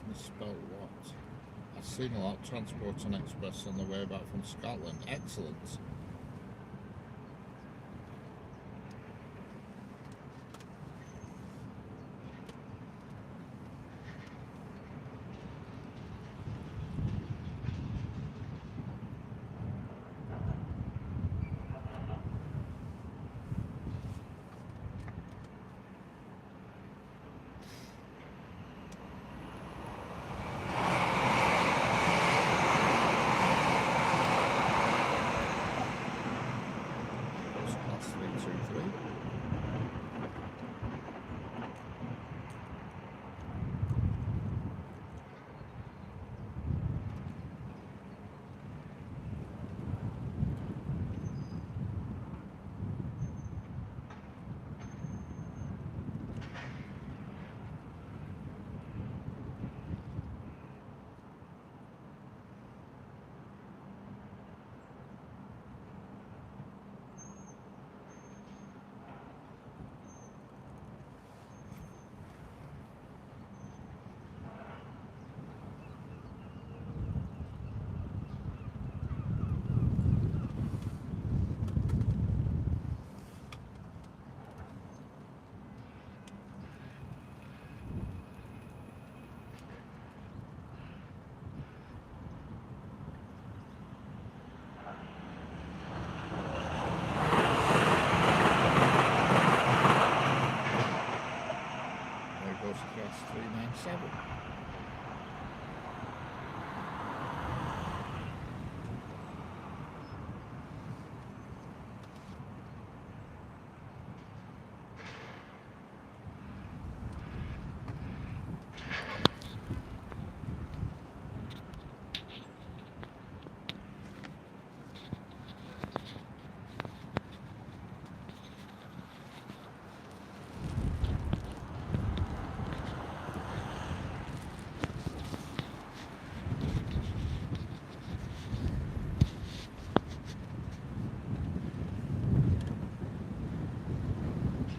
Misspelt what? I've seen a lot of Transport and Express on the way back from Scotland. Excellent.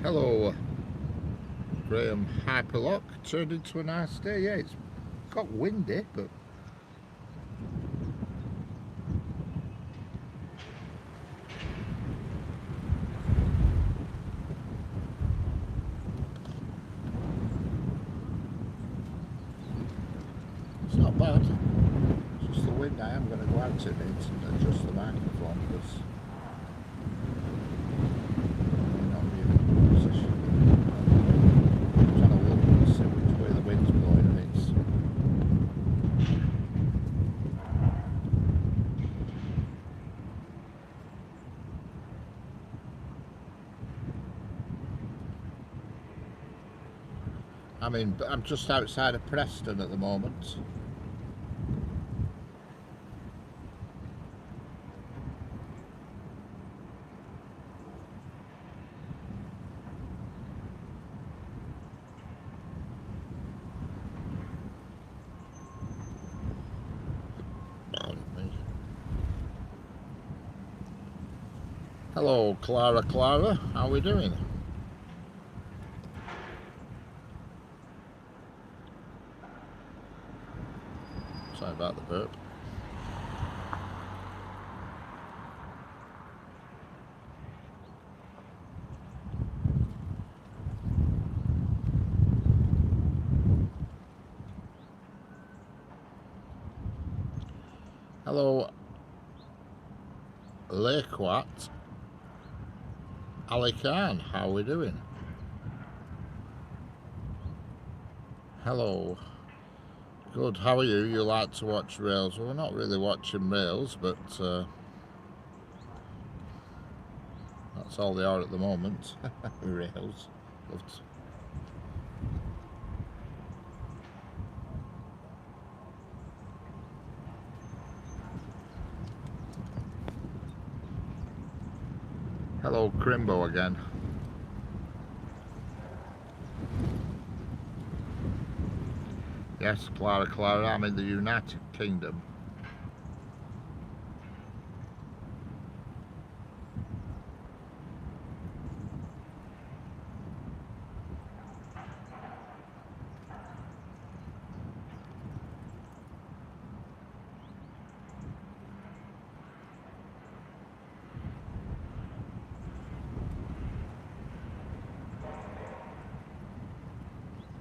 Hello, Graham Hyperlock. Turned into a nice day. Yeah, it's got windy, but it's not bad. It's just the wind. I am going to go out to it and adjust the microphone because I'm not really in a position. I'm trying to look and see which way the wind's blowing, and it's I'm just outside of Preston at the moment. Hello, Clara, how are we doing? Sorry about the burp. Hello, Laquat. Ali Khan, how are we doing? Hello. Good, how are you? You like to watch rails? Well, we're not really watching rails, but that's all they are at the moment. Rails. Hello, Crimbo again. Yes, Clara, I'm in the United Kingdom.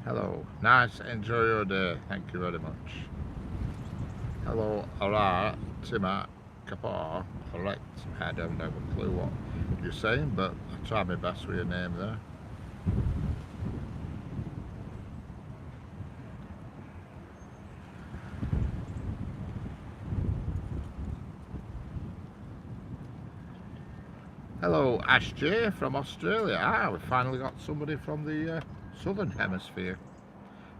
Hello, nice, enjoy your day, thank you very much. Hello, alright, Tima, Kapar, correct. I don't have a clue what you're saying, but I tried my best with your name there. Hello, Ash J from Australia. We finally got somebody from the southern hemisphere.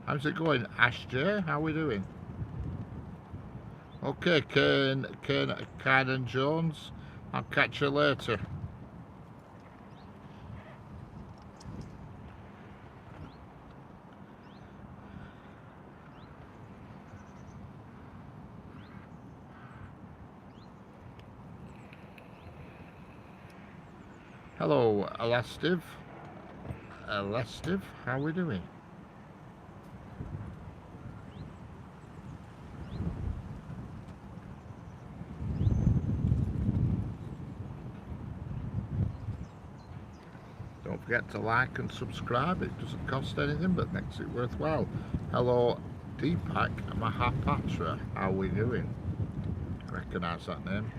How's it going, Ash J? How are we doing? Okay, Kane and Jones. I'll catch you later. Hello, Elastive. How are we doing? Don't forget to like and subscribe. It doesn't cost anything but makes it worthwhile. Hello, Deepak Mahapatra. How are we doing? Recognise that name.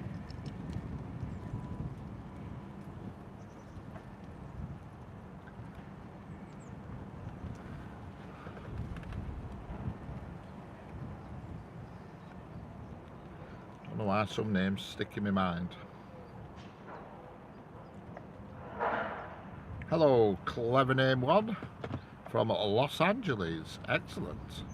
I don't know why some names stick in my mind. Hello, Clever Name One from Los Angeles. Excellent.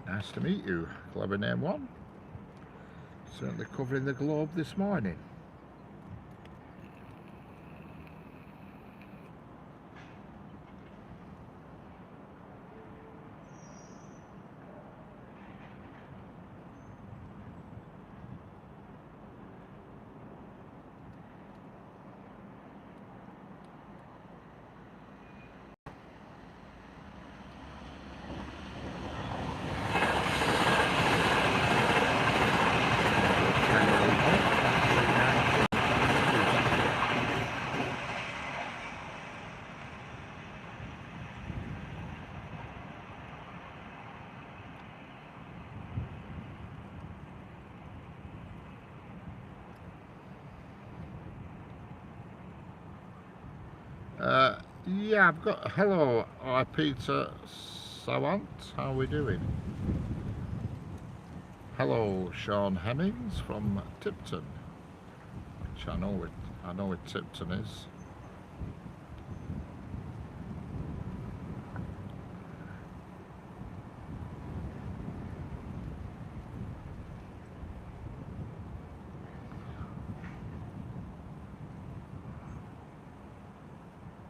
Nice to meet you, Clever Name One. Certainly covering the globe this morning. Yeah, I've got. Hello, Peter Sawant. How are we doing? Hello, Sean Hemmings from Tipton, which I know where Tipton is.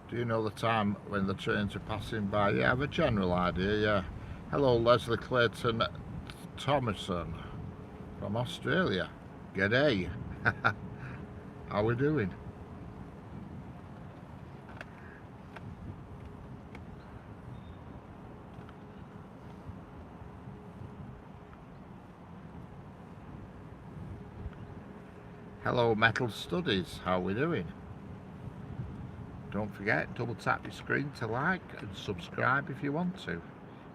Do you know the time when the trains are passing by? Yeah, I have a general idea, yeah. Hello, Leslie Clayton Thomason from Australia. G'day. How we doing? Hello, Metal Studies. How we doing? Don't forget, double tap your screen to like and subscribe if you want to.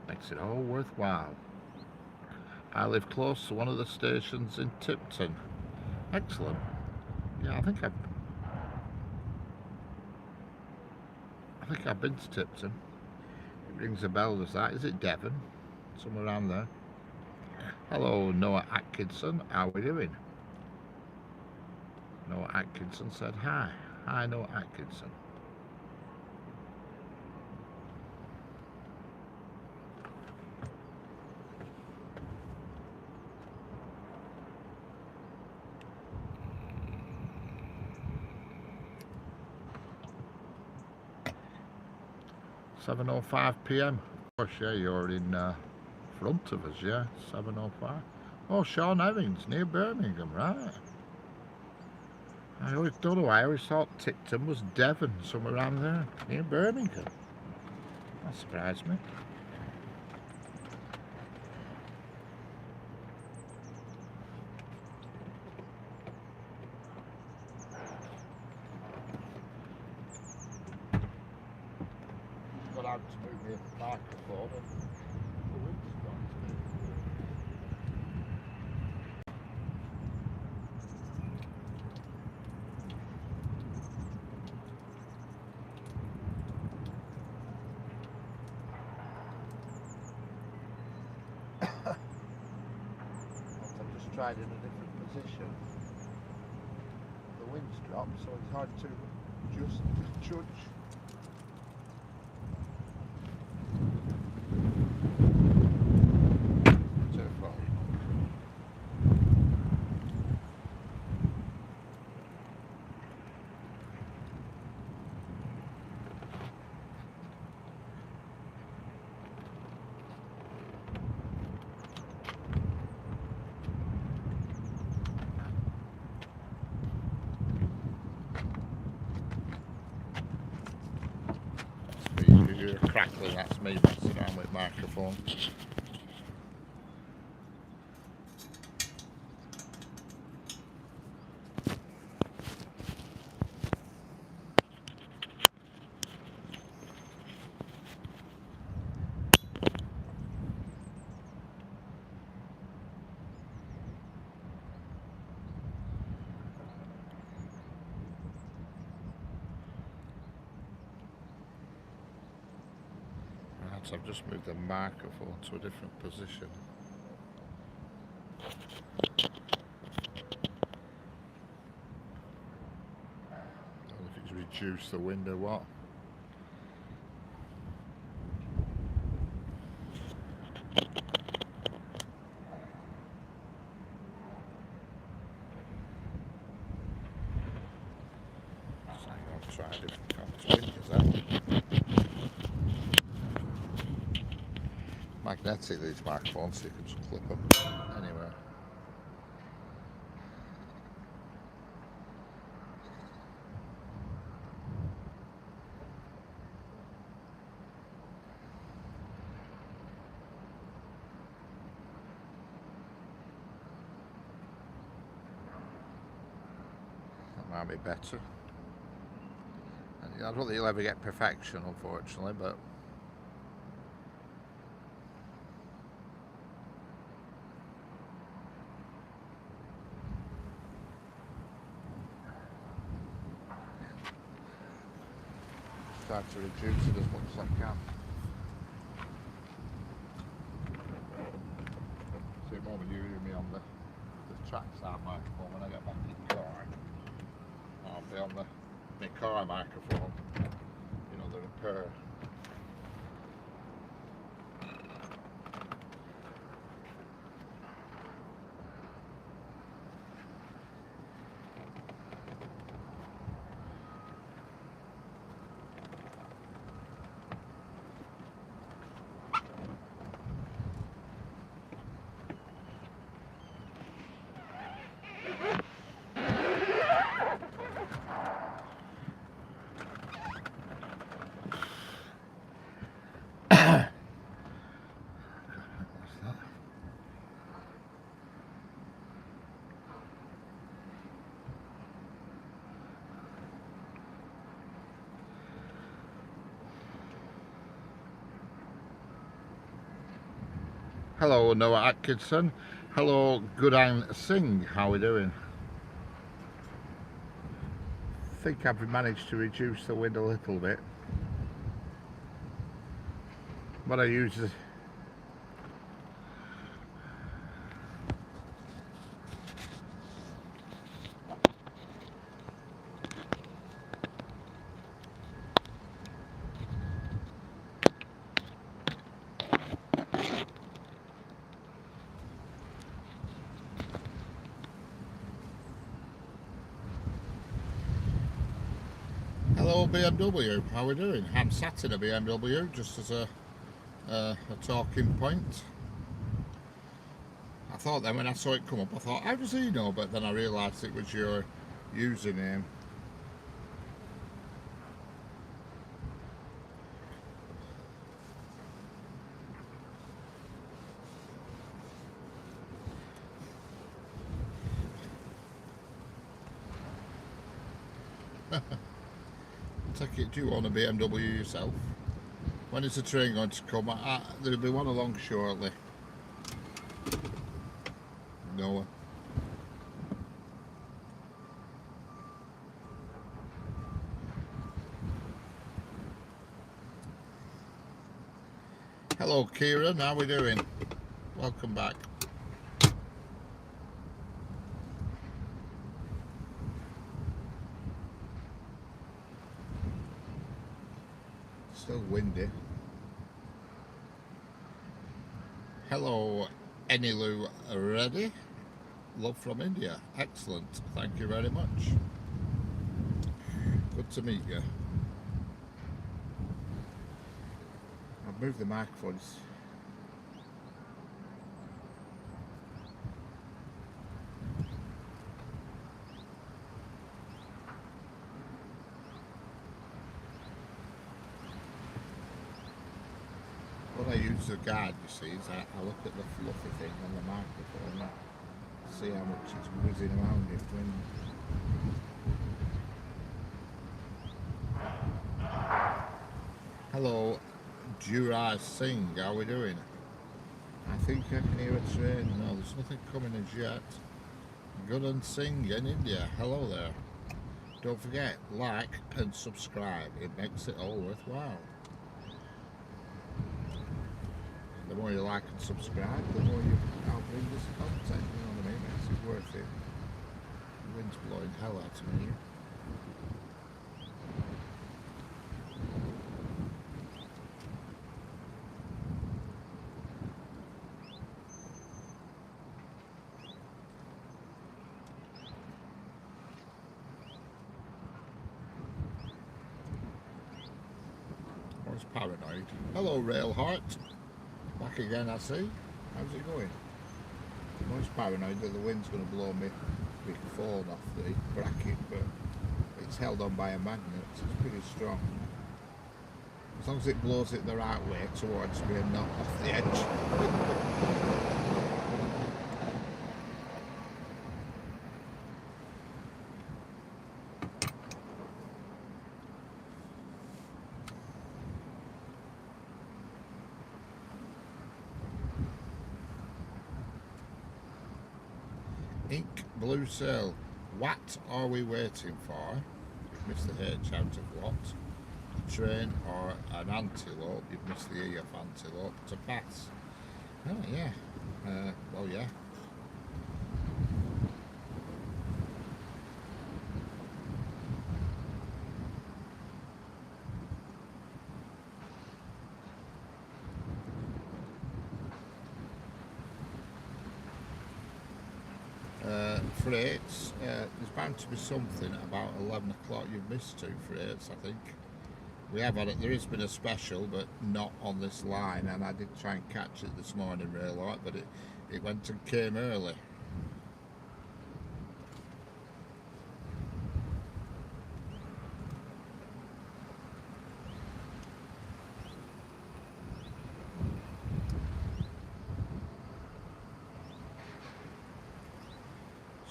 Makes it all worthwhile. I live close to one of the stations in Tipton. Excellent. Yeah, I think I've been to Tipton. It rings a bell, does that? Is it Devon? Somewhere around there. Hello, Noah Atkinson. How are we doing? Noah Atkinson said hi. Hi, Noah Atkinson. £7:05 PM. Of course, yeah, you're in front of us, yeah. 7:05. Oh, Sean Evans, near Birmingham, right? I always don't know. I always thought Tipton was Devon, somewhere around there, near Birmingham. That surprised me. Got out to move me a microphone and the wind's gone. I've just tried in a different position. The wind's dropped, so it's hard to just judge. If you're crackling, that's me messing around with microphone. Right, I've just moved the microphone to a different position. I don't know if it's reduced the wind or what. I'll try a different kind of wind, is that? Magnetic, these microphones, so you can just clip them anywhere. That might be better. I don't think you'll ever get perfection, unfortunately, but try to reduce it as much as I can. See, at the moment you're hearing me on the trackside microphone. When I get back in the car, I'll be on the car microphone, you know, the repair. Hello, Noah Atkinson. Hello, Goodang Singh. How are we doing? I think I've managed to reduce the wind a little bit. What I use is hello BMW, how are we doing? I'm sat in a BMW just as a talking point. I thought then when I saw it come up, I thought, how does he know? But then I realised it was your username. Take it, do you own a BMW yourself? When is the train going to come? There'll be one along shortly. Noah. Hello Kieran, how are we doing? Welcome back. Still windy. Hello Enilu, ready? Love from India. Excellent. Thank you very much. Good to meet you. I've moved the microphones. What I use the guide, you see, is I look at the fluffy thing on the microphone and see how much it's whizzing around it. Hello, Jurai Singh, how are we doing? I think I can hear a train. No, there's nothing coming as yet. Goodang Singh in India, hello there. Don't forget, like and subscribe. It makes it all worthwhile. The more you like and subscribe, the more you help bring this content, you know what I mean? Makes it worth it. The wind's blowing hell out of me. I was paranoid. Hello, Railheart. Back again, I see. How's it going? I was paranoid that the wind's going to blow me phone off the bracket, but it's held on by a magnet, so it's pretty strong. As long as it blows it the right way towards me and not off the edge. Ink Blue Sail. What are we waiting for? Mr. H out of what? train or an antelope, you've missed the E of antelope to pass. Oh yeah, well yeah. Freights, there's bound to be something about 11 o'clock. You've missed two freights, I think. We have had it, there has been a special, but not on this line, and I did try and catch it this morning real light, but it went and came early.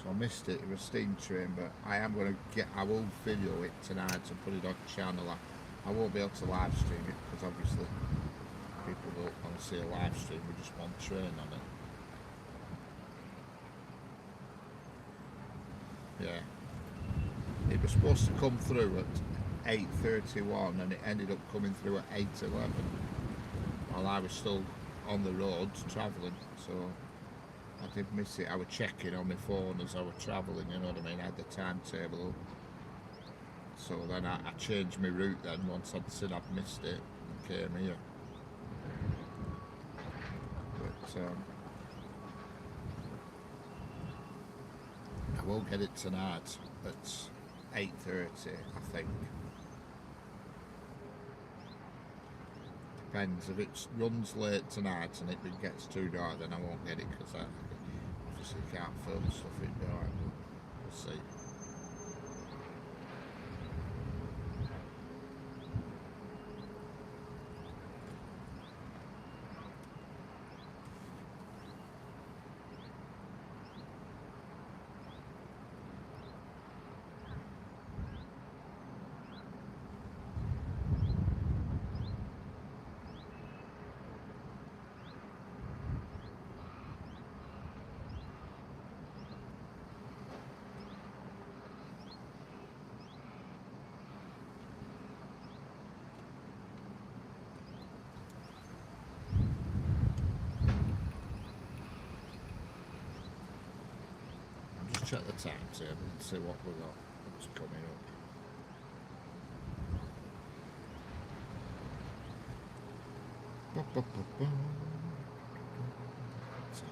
So I missed it. It was a steam train, but I will video it tonight and put it on channel. I won't be able to live stream it because obviously people don't want to see a live stream with just one train on it. Yeah. It was supposed to come through at 8:31 and it ended up coming through at 8:11 while I was still on the road travelling, so I did miss it. I was checking on my phone as I was travelling, you know what I mean? I had the timetable up. So then I changed my route then once I'd seen I'd missed it and came here. But I will get it tonight at 8:30, I think. Depends. If it runs late tonight and it gets too dark, then I won't get it because I obviously can't film stuff in dark. We'll see. Check the timetable and see what we got, what's coming up. So,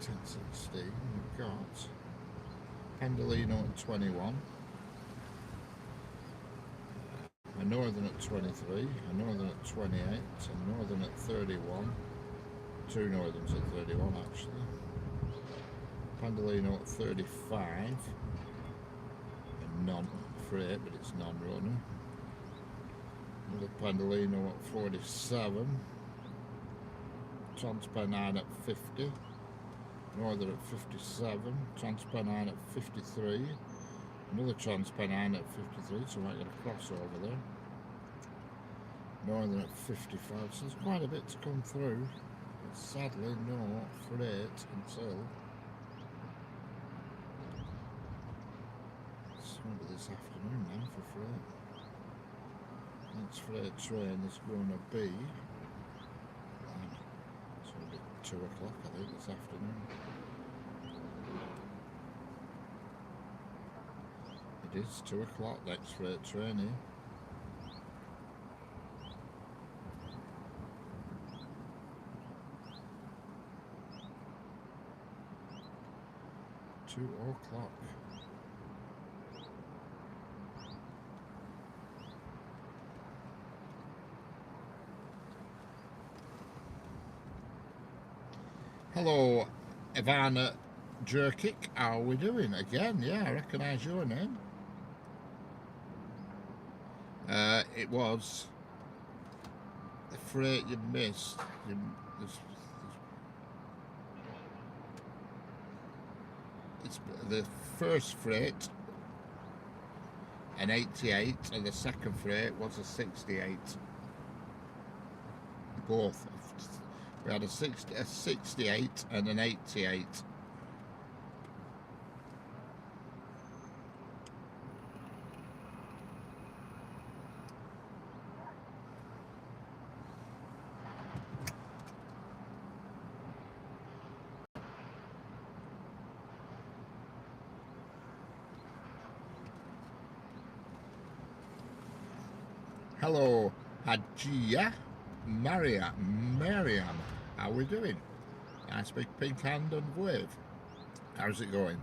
10:16, we've got Pendolino at 21, a Northern at 23, a Northern at 28, a Northern at 31, two Northerns at 31 actually. Pendolino at 35, a non-freight, but it's non-runner. Another Pendolino at 47, Transpennine at 50, Northern at 57, Transpennine at 53, another Transpennine at 53, so I might get a crossover there. Northern at 55, so there's quite a bit to come through, but sadly no freight until this afternoon now for freight. Next freight train is going to be, it's going to be 2 o'clock I think this afternoon. It is 2 o'clock, next freight train here. Two o'clock. Hello, Ivana Jerkic. How are we doing? Again, yeah, I recognise your name. It was the freight you missed. It's the first freight, an 88, and the second freight was a 68. Both. We had a 68 and an 88. Hello, Hajia, Mariam. How we doing? Nice big pink hand and wave. How's it going?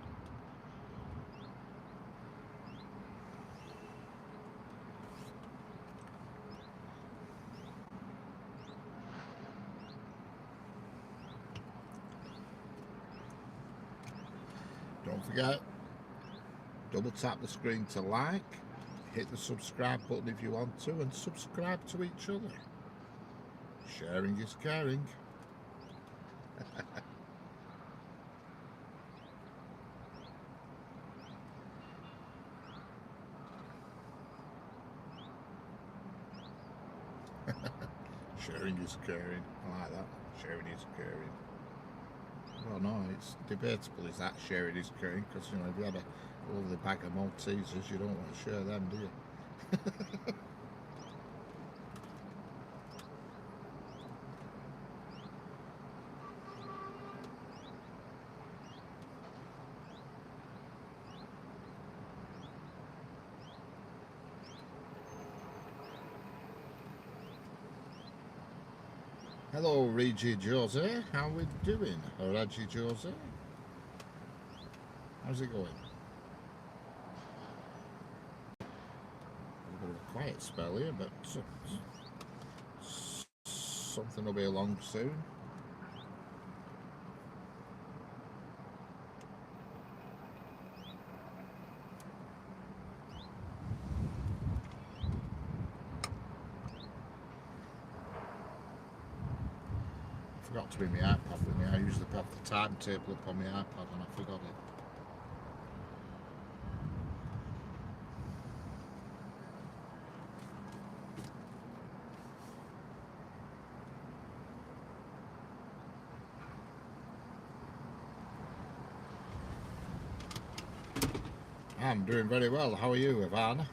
Don't forget, double tap the screen to like, hit the subscribe button if you want to, and subscribe to each other. Sharing is caring. Sharing is caring. I like that. Sharing is caring. Well, no, it's debatable. Is that sharing is caring? Because, you know, if you had a lovely bag of Maltesers, you don't want to share them, do you? Hello, Reggie Jose. How we doing? Reggie Jose. How's it going? A bit of a quiet spell here, but something will be along soon. I forgot to bring my iPad with me. I usually have the timetable up on my iPad and I forgot it. I'm doing very well. How are you, Ivana?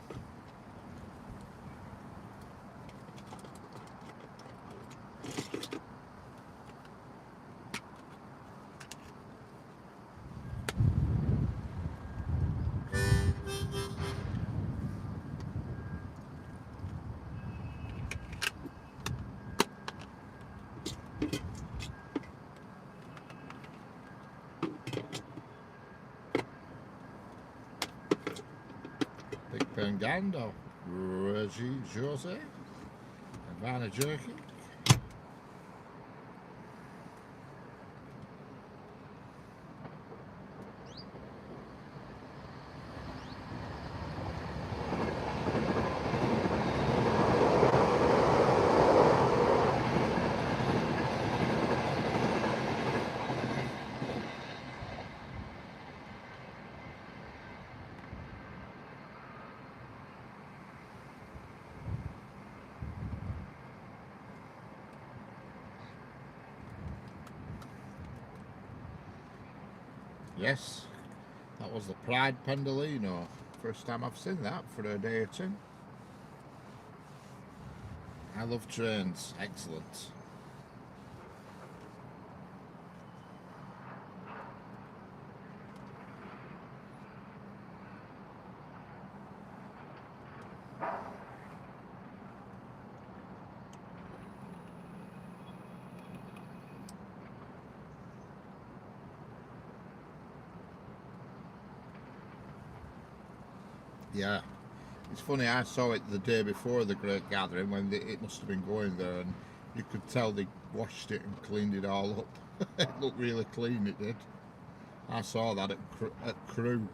Big Pengando, Reggie Jose, Ivana Jerky. Yes, that was the Pride Pendolino. First time I've seen that for a day or two. I love trains. Excellent. Yeah. It's funny, I saw it the day before the Great Gathering when it must have been going there, and you could tell they washed it and cleaned it all up. It looked really clean, it did. I saw that at Crewe.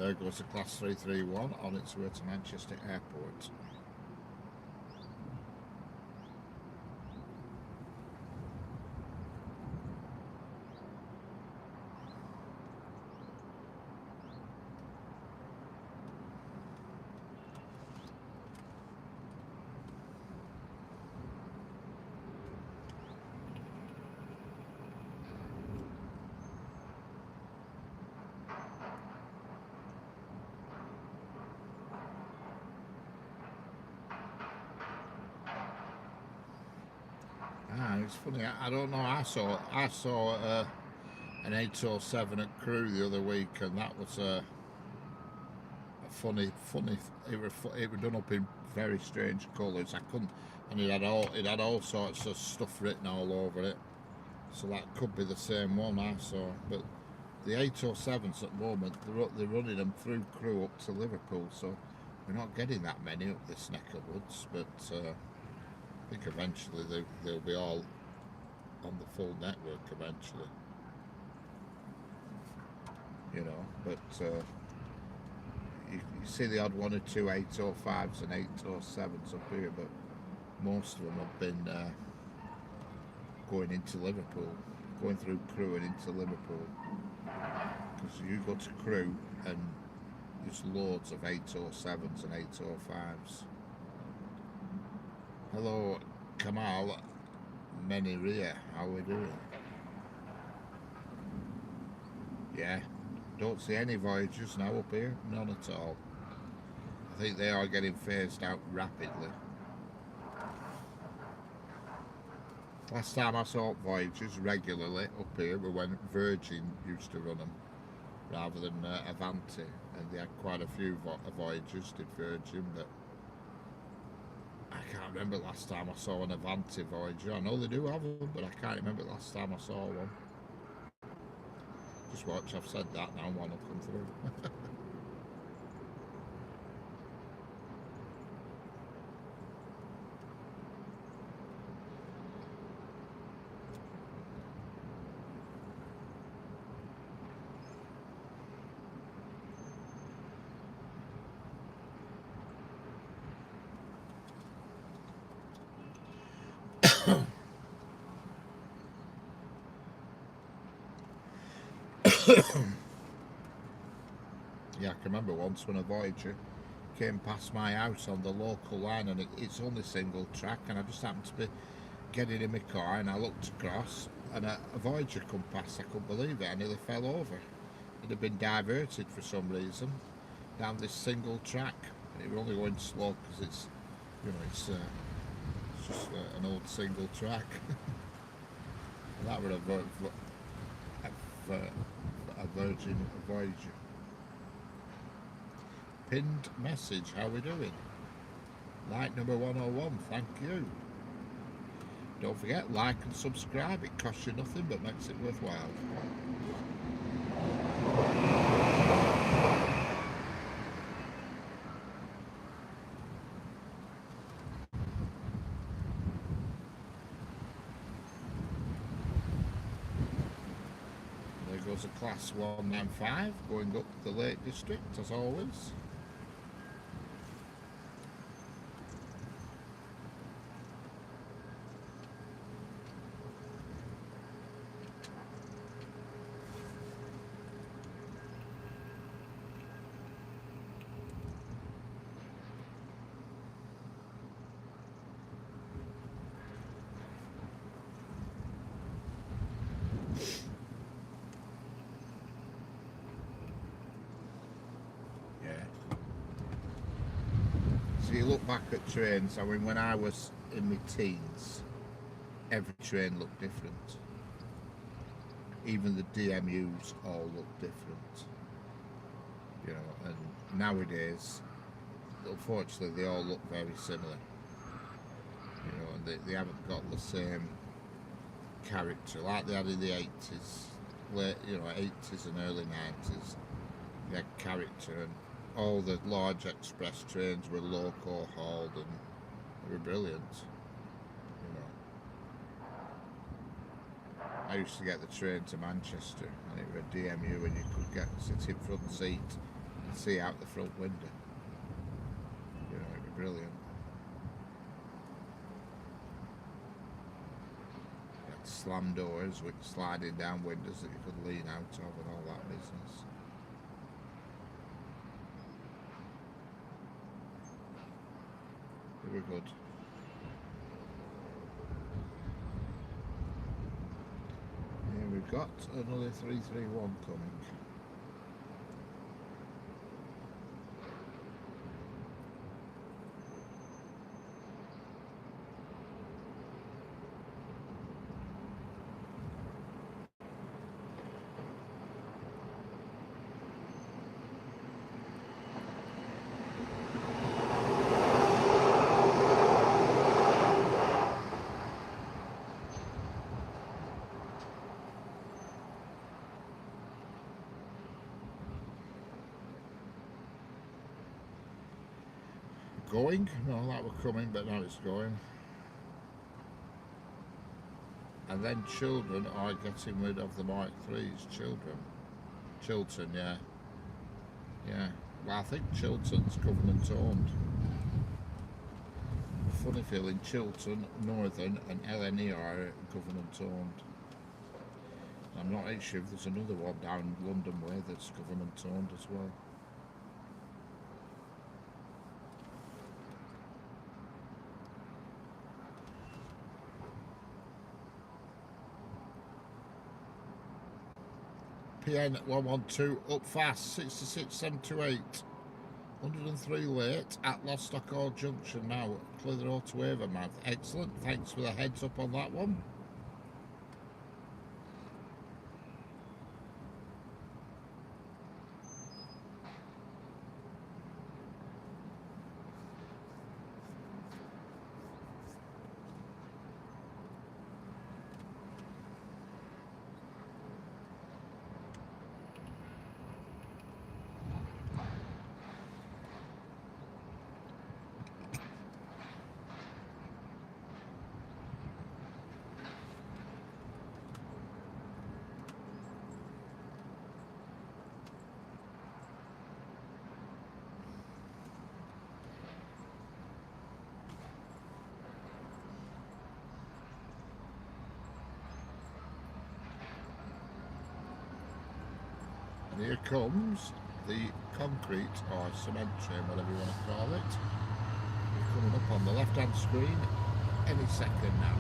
There goes the Class 331 on its way to Manchester Airport. It's funny. I don't know. I saw an 807 at Crewe the other week, and that was a funny. It was done up in very strange colours. I couldn't, and it had all sorts of stuff written all over it. So that could be the same one I saw. But the 807s at the moment, they're running them through Crewe up to Liverpool. So we're not getting that many up this neck of woods, but. I think eventually they'll be all on the full network eventually, you know, but you see the odd one or two 805s and 807s up here, but most of them have been going into Liverpool, going through Crewe and into Liverpool, because you go to Crewe and there's loads of 807s and 805s. Hello, Kamal Meniria, how are we doing? Yeah, don't see any Voyagers now up here, none at all. I think they are getting phased out rapidly. Last time I saw Voyagers regularly up here were when Virgin used to run them, rather than Avanti, and they had quite a few Voyagers, did Virgin, but I can't remember the last time I saw an Avanti Voyager. I know they do have them, but I can't remember the last time I saw one. Just watch, I've said that now, one will come through. Yeah, I can remember once when a Voyager came past my house on the local line, and it's only single track, and I just happened to be getting in my car, and I looked across, and a Voyager come past. I couldn't believe it. I nearly fell over. It had been diverted for some reason down this single track, and it was only going slow because it's, you know, it's just an old single track. And that was a Virgin Voyager. Pinned message, how we doing? Like number 101, thank you. Don't forget, like and subscribe, it costs you nothing but makes it worthwhile. There goes a class 195 going up the Lake District as always. You look back at trains, I mean, when I was in my teens, every train looked different. Even the DMUs all look different. You know, and nowadays, unfortunately, they all look very similar. You know, and they haven't got the same character like they had in the 80s, late, you know, 80s and early 90s. They had character, and all the large express trains were loco hauled, and they were brilliant. You know, I used to get the train to Manchester, and it was a DMU, and you could sit in front seat see out the front window. You know, it'd be brilliant. You had slam doors with sliding down windows that you could lean out of and all that business. They were good. Here we've got another 331 coming. Going? No, that were coming, but now it's going. And then children are getting rid of the Mark 3s. Chiltern, yeah. Yeah. Well, I think Chiltern's government owned. Funny feeling, Chiltern, Northern and LNE are government owned. I'm not really sure if there's another one down London way that's government owned as well. PN 112 up fast, 66.728, 103 late at Lostock Junction now, clear the road to Avonmouth. Excellent, thanks for the heads up on that one. And here comes the concrete or cement train, whatever you want to call it. Coming up on the left hand screen any second now.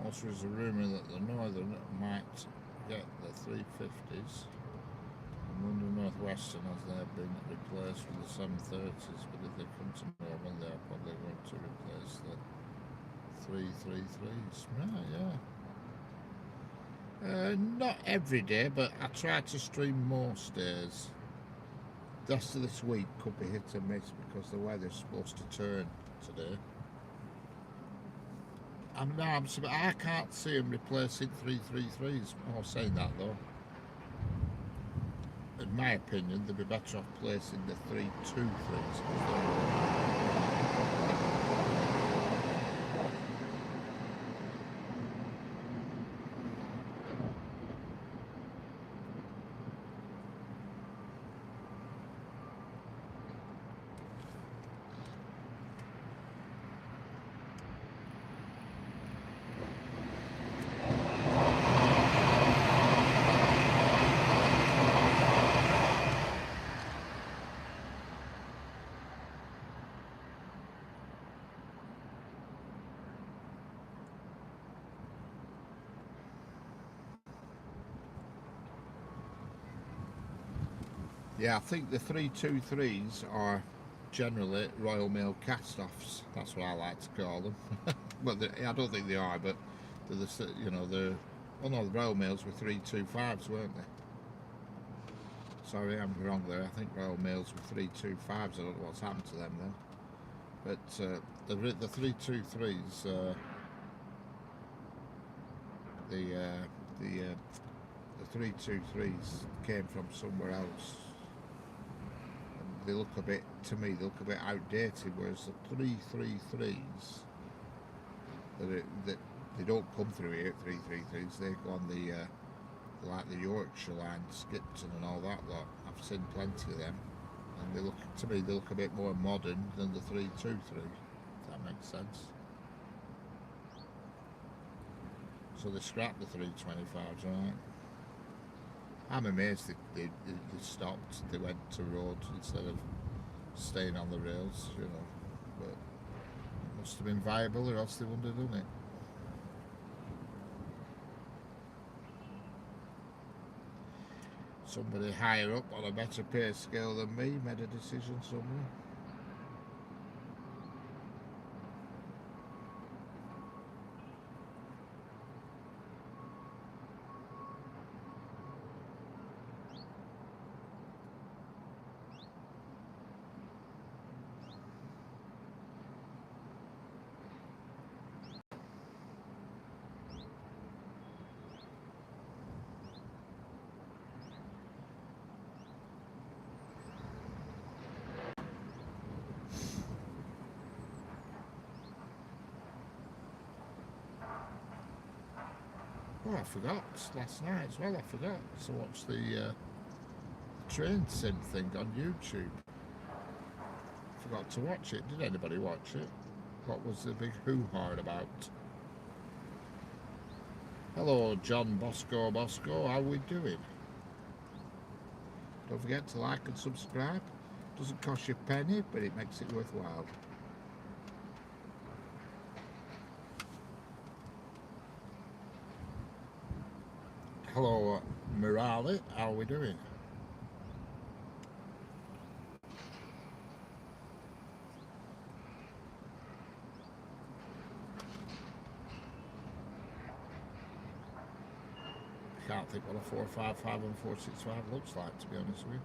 Also, there's a rumour that the Northern might get the 350s and London North Western, as they've been replaced with the 730s, but if they come to Northern, they're probably going to replace the 333s. Right, yeah. Not every day, but I try to stream most days. The rest of this week could be hit and miss because the weather's supposed to turn today. I can't see him replacing 333s. I'm not saying that though. In my opinion, they'd be better off placing the 323s. Yeah, I think the 323s are generally Royal Mail cast-offs. That's what I like to call them. But I don't think they are, but they're the oh no, the Royal Mails were 325s, weren't they? Sorry, I'm wrong there. I think Royal Mails were 325s. I don't know what's happened to them then. But the 323s, the uh, the 323s came from somewhere else. And they look a bit, to me, they look a bit outdated. Whereas the 333s, that they don't come through here. 333s, they go on the like the Yorkshire line, Skipton and all that lot. I've seen plenty of them, and they look, to me, they look a bit more modern than the 323. If that makes sense. So they scrapped the 325s, right? I'm amazed they stopped. They went to roads instead of staying on the rails, you know. But it must have been viable, or else they wouldn't have done it. Somebody higher up on a better pay scale than me made a decision somewhere. Oh, I forgot last night as well. I forgot to watch the train sim thing on YouTube. Forgot to watch it. Did anybody watch it? What was the big hoo-ha about? Hello, John Bosco. How are we doing? Don't forget to like and subscribe. Doesn't cost you a penny, but it makes it worthwhile. Hello, Murali. How are we doing? Can't think what a 455 and 465 looks like, to be honest with you.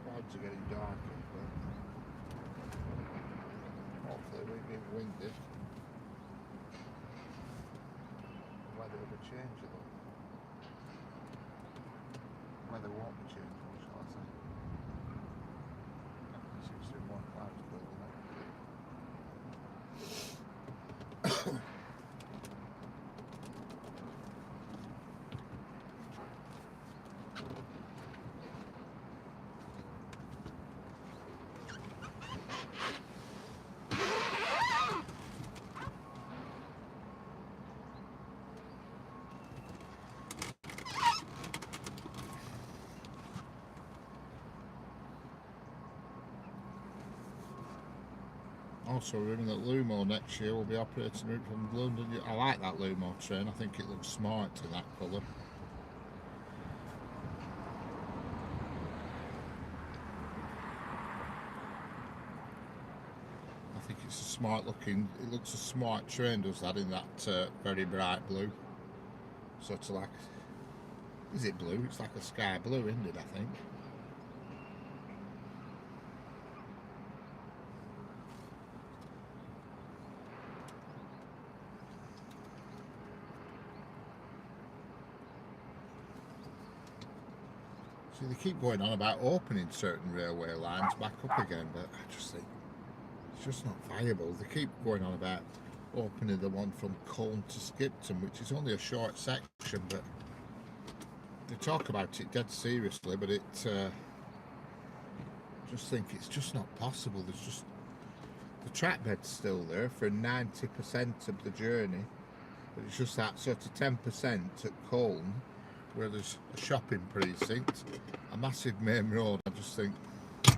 Clouds are getting darker, but hopefully we won't be windy. The weather will be changing though. Weather won't be changing, shall I say. There seems to be more clouds building up. Also, remember that Lumo next year will be operating route from London. I like that Lumo train. I think it looks smart in that colour. smart looking. It looks a smart train, does that, in that very bright blue. Sort of like, is it blue? It's like a sky blue, isn't it, I think? So they keep going on about opening certain railway lines back up again, but I just think it's just not viable. They keep going on about opening the one from Colne to Skipton, which is only a short section, but they talk about it dead seriously, but it just think it's just not possible. There's just, the track bed's still there for 90% of the journey, but it's just that sort of 10% at Colne, where there's a shopping precinct, a massive main road. I just think it's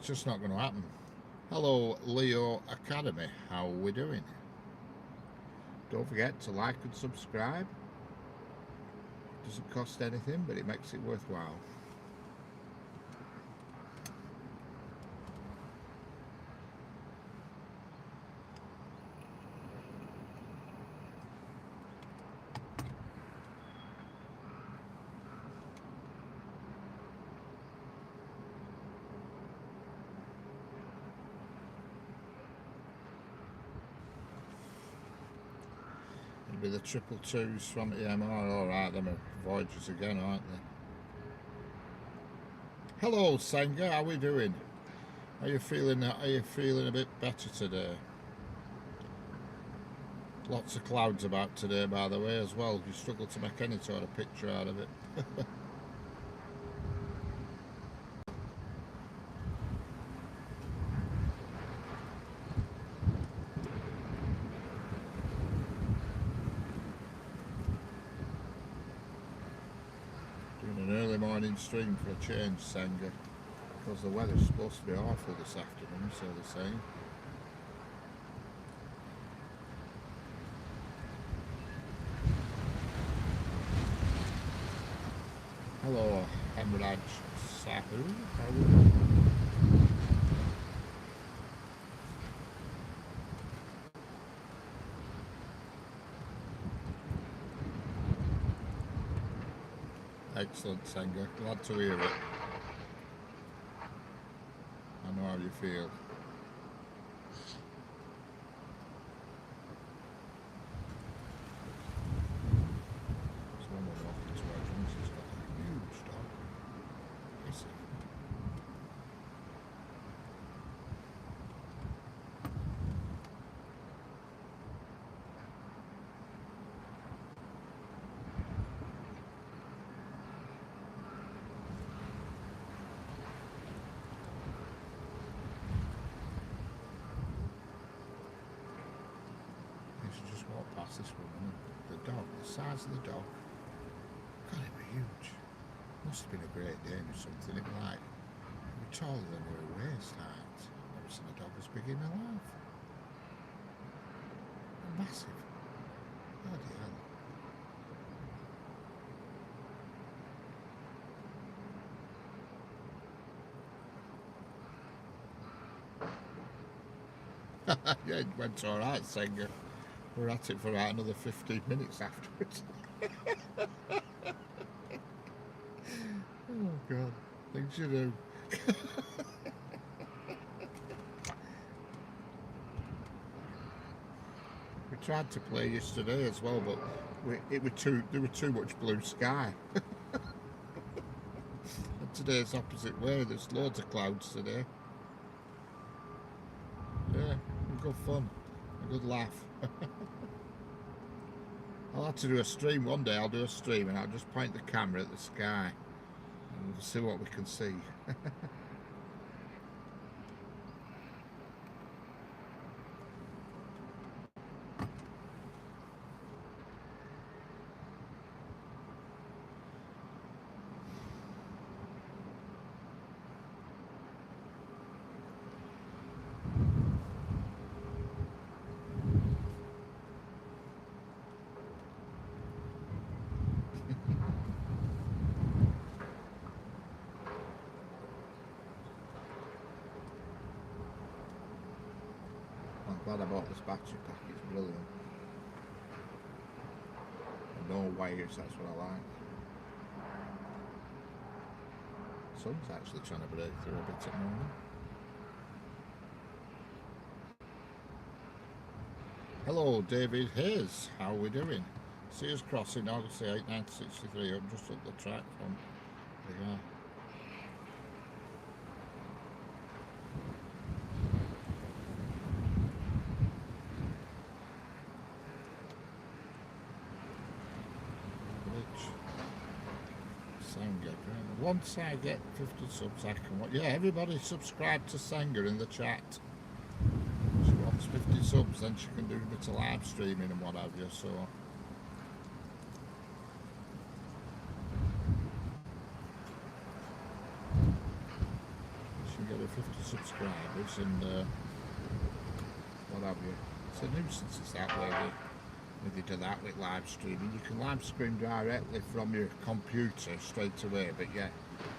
just not going to happen. Hello, Leo Academy. How are we doing? Don't forget to like and subscribe. Doesn't cost anything, but it makes it worthwhile. It'll be the 222s from EMR. Alright, them are Voyagers again, aren't they? Hello, Senga. How are we doing? Are you feeling a bit better today? Lots of clouds about today, by the way, as well. You struggle to make any sort of picture out of it. Doing an early morning stream for a change, Senga, because the weather's supposed to be awful this afternoon, so they're saying. Hello, Hemraj Sahu. How are you? Excellent, Senga. Glad to hear it. I know how you feel. There's one more walking towards us. He's got a huge dog. Massive. You should just walk past this woman. The dog, the size of the dog. God, it was huge. Must have been a Great Dane or something. It was like, it was taller than her waist height. I've never seen a dog as big in my life. Massive. Bloody hell. Yeah, it went alright, Senga. We're at it for about another 15 minutes afterwards. Oh God, things you do. We tried to play yesterday as well, but there was too much blue sky. And today's opposite way. There's loads of clouds today. Yeah, good fun, a good laugh. I'll have to do a stream one day. I'll do a stream and I'll just point the camera at the sky and we'll see what we can see. glad I bought this battery pack, it's brilliant. And no wires, that's what I like. Sun's actually trying to break through a bit at the moment. Hello David Hayes, how are we doing? Sears Crossing, August 8, 1963, I'm just up the track from the Sanger. Once I get 50 subs, I can watch. Yeah, everybody subscribe to Sanger in the chat. She wants 50 subs, then she can do a bit of live streaming and what have you. So she can get her 50 subscribers and what have you. It's a nuisance, it's that way. If you do that with live streaming, you can live stream directly from your computer straight away, but yeah,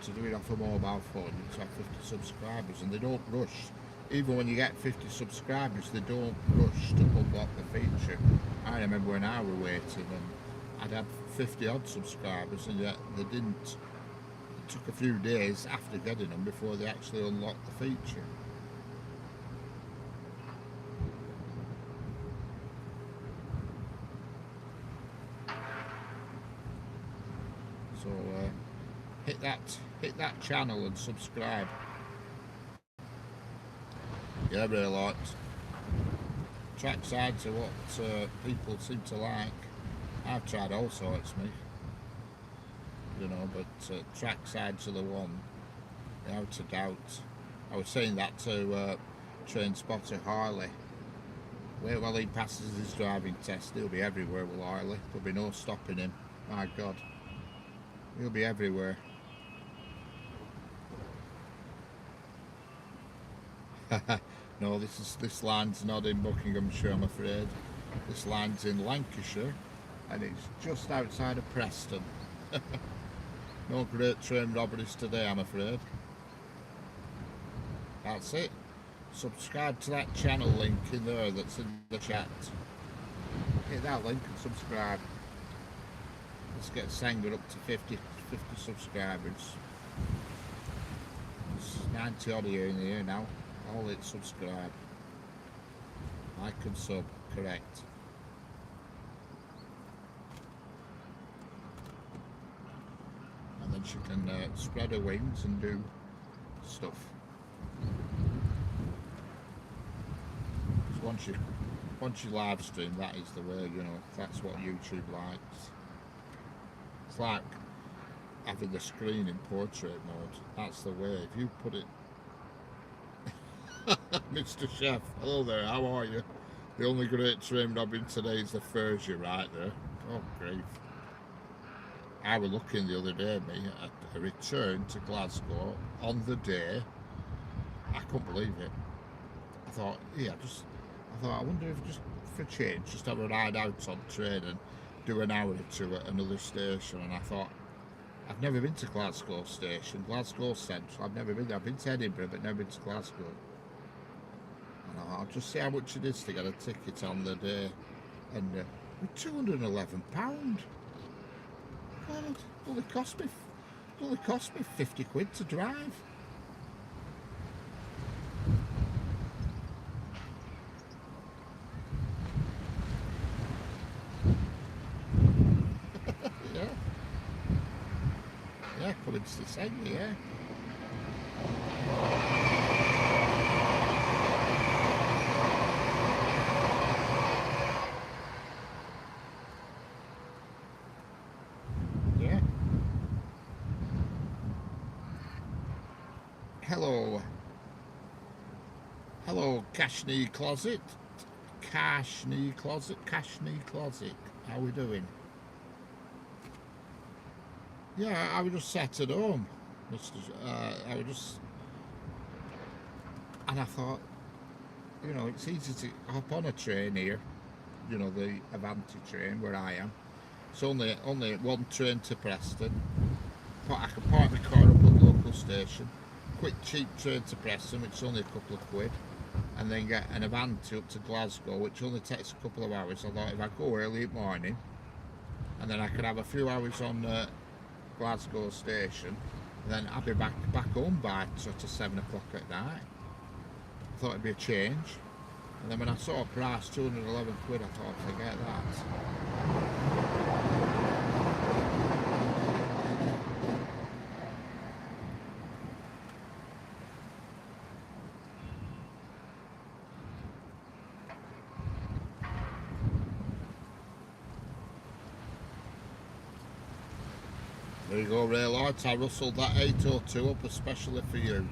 to do it off a mobile phone, you have to have 50 subscribers, and they don't rush. Even when you get 50 subscribers, they don't rush to unlock the feature. I remember when I were waiting, and I'd had 50 odd subscribers, and yet they didn't. It took a few days after getting them before they actually unlocked the feature. So hit that channel and subscribe. Yeah, really liked. Track sides are what people seem to like. I've tried all sorts, me. You know, but track sides are the one, without a doubt. I was saying that to train spotter Harley. Wait while he passes his driving test, he'll be everywhere with Harley. There'll be no stopping him. My God. He'll be everywhere. No, this line's not in Buckinghamshire, I'm afraid. This line's in Lancashire, and it's just outside of Preston. No great train robberies today, I'm afraid. That's it. Subscribe to that channel link in there that's in the chat. Hit that link and subscribe. Let's get Sanger up to 50 subscribers. There's 90 odd here in the year now. All hit subscribe. Like and sub, correct. And then she can spread her wings and do stuff. So once you live stream, that is the way, you know, that's what YouTube likes. It's like having the screen in portrait mode. That's the way. If you put it Mr. Chef, hello there, how are you? The only great train robbing today is the Fursia right there. Oh, grief. I was looking the other day, me, at a return to Glasgow on the day. I couldn't believe it. I thought, I wonder if just for change, just have a ride out on train and do an hour or two at another station. And I thought, I've never been to Glasgow station, Glasgow Central. I've never been there. I've been to Edinburgh, but never been to Glasgow. And I'll just see how much it is to get a ticket on the day. And £211. God, it only cost me 50 quid to drive. Yeah, coming to the same, yeah. Yeah. Hello, Cashney Closet. Cashney Closet. How we doing? Yeah, I was just sat at home, I was just, and I thought, you know, it's easy to hop on a train here, you know, the Avanti train where I am. It's only one train to Preston. I can park my car up at the local station. Quick, cheap train to Preston, which is only a couple of quid. and then get an Avanti up to Glasgow, which only takes a couple of hours. I thought if I go early in the morning, and then I could have a few hours on Glasgow station, and then I'll be back home by sort of 7 o'clock at night. I thought it'd be a change, and then when I saw a price 211 quid, I thought, forget that. There you go, Ray Lords. I rustled that 802 up especially for you.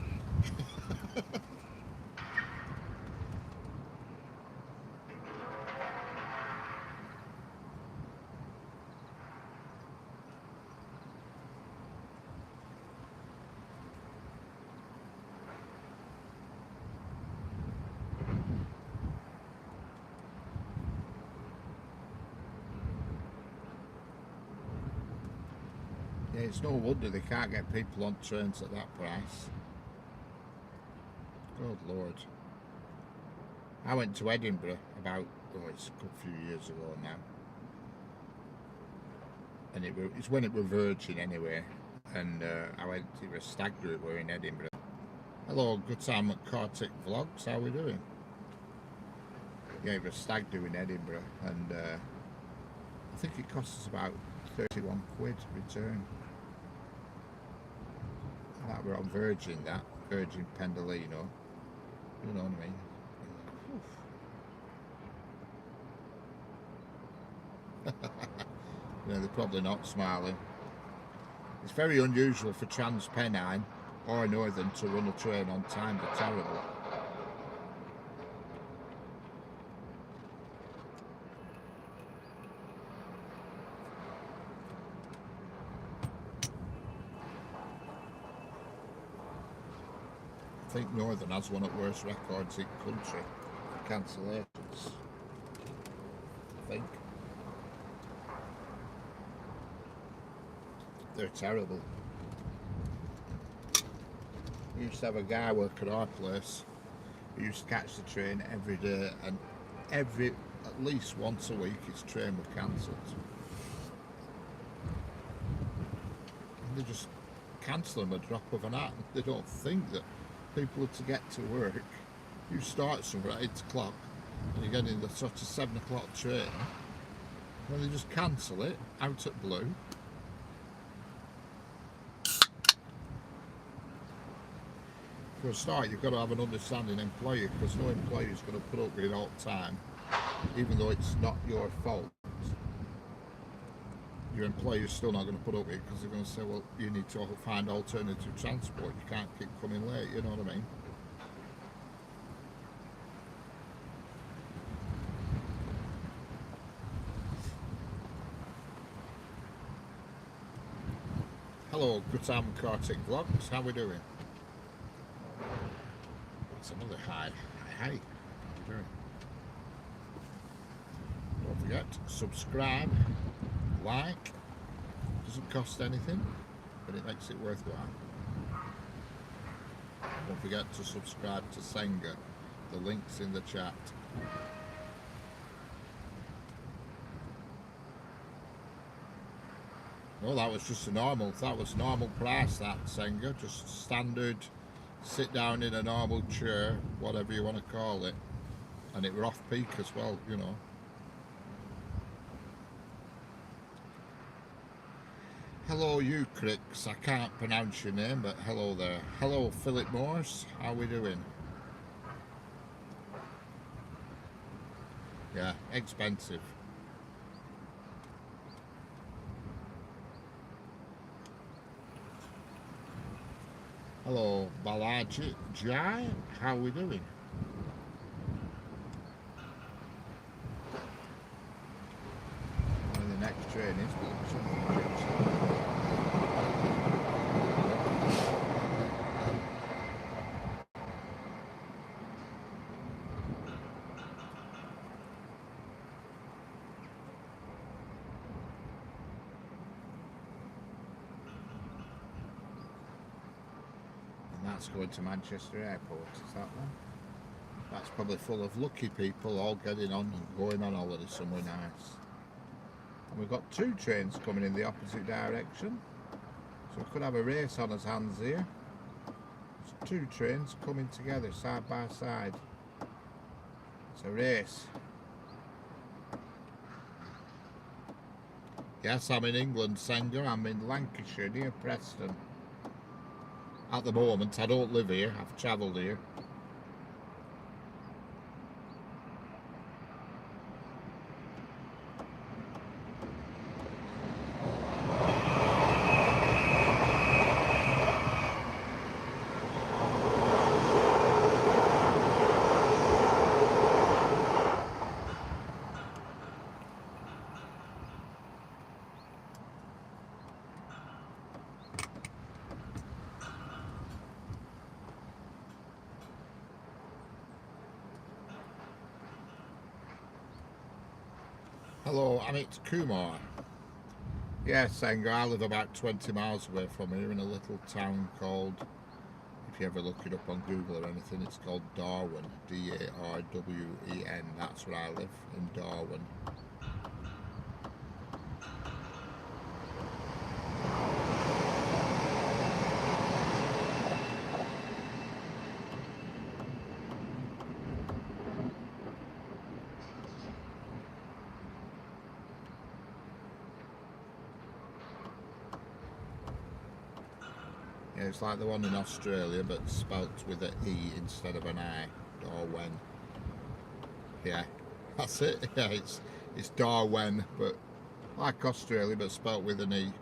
Yeah, it's no wonder they can't get people on trains at that price. Good Lord. I went to Edinburgh about, it's a good few years ago now. And it's when it were Virgin anyway. And I went to a stag do it were in Edinburgh. Hello, good time at Cortic Vlogs, how are we doing? Yeah, it was a stag do in Edinburgh, and I think it cost us about 31 quid return. That were on Virgin, Virgin Pendolino. You know what I mean? Yeah, they're probably not smiling. It's very unusual for TransPennine or Northern to run a train on time. They're terrible. I think Northern has one of the worst records in the country for cancellations. I think. They're terrible. We used to have a guy work at our place who used to catch the train every day, and at least once a week his train was cancelled. And they just cancel them a drop of an hat. They don't think that people are to get to work. You start somewhere at 8 o'clock and you get in the sort of 7 o'clock train, and they just cancel it out at blue. For a start, you've got to have an understanding employer, because no employer is going to put up with it all the time, even though it's not your fault. Your employer's still not going to put up with it, because they're going to say, well, you need to find alternative transport, you can't keep coming late, you know what I mean? Hello, good time Cortic Vlogs, how we doing? That's another hi. How you doing? Don't forget, subscribe, like, doesn't cost anything, but it makes it worthwhile. Don't forget to subscribe to Senga, the link's in the chat. Well, that was just normal price, that Senga, just standard, sit down in a normal chair, whatever you want to call it, and it were off peak as well, you know. Hello you Cricks, I can't pronounce your name, but hello there. Hello Philip Morse, how we doing? Yeah, expensive. Hello Balaji Jai, how we doing? Where the next train is, that's going to Manchester Airport, is that one? That's probably full of lucky people all getting on and going on holiday somewhere nice. And we've got two trains coming in the opposite direction, so we could have a race on us hands here. It's two trains coming together side by side. It's a race. Yes, I'm in England, Senga. I'm in Lancashire, near Preston. At the moment, I don't live here. I've travelled here. Hello, Amit Kumar. Yes, Senga, I live about 20 miles away from here in a little town called, if you ever look it up on Google or anything, it's called Darwen, D-A-R-W-E-N. That's where I live, in Darwen. Yeah, it's like the one in Australia, but spelt with an E instead of an I. Darwen. Yeah, that's it. Yeah, it's Darwen, but like Australia, but spelt with an E.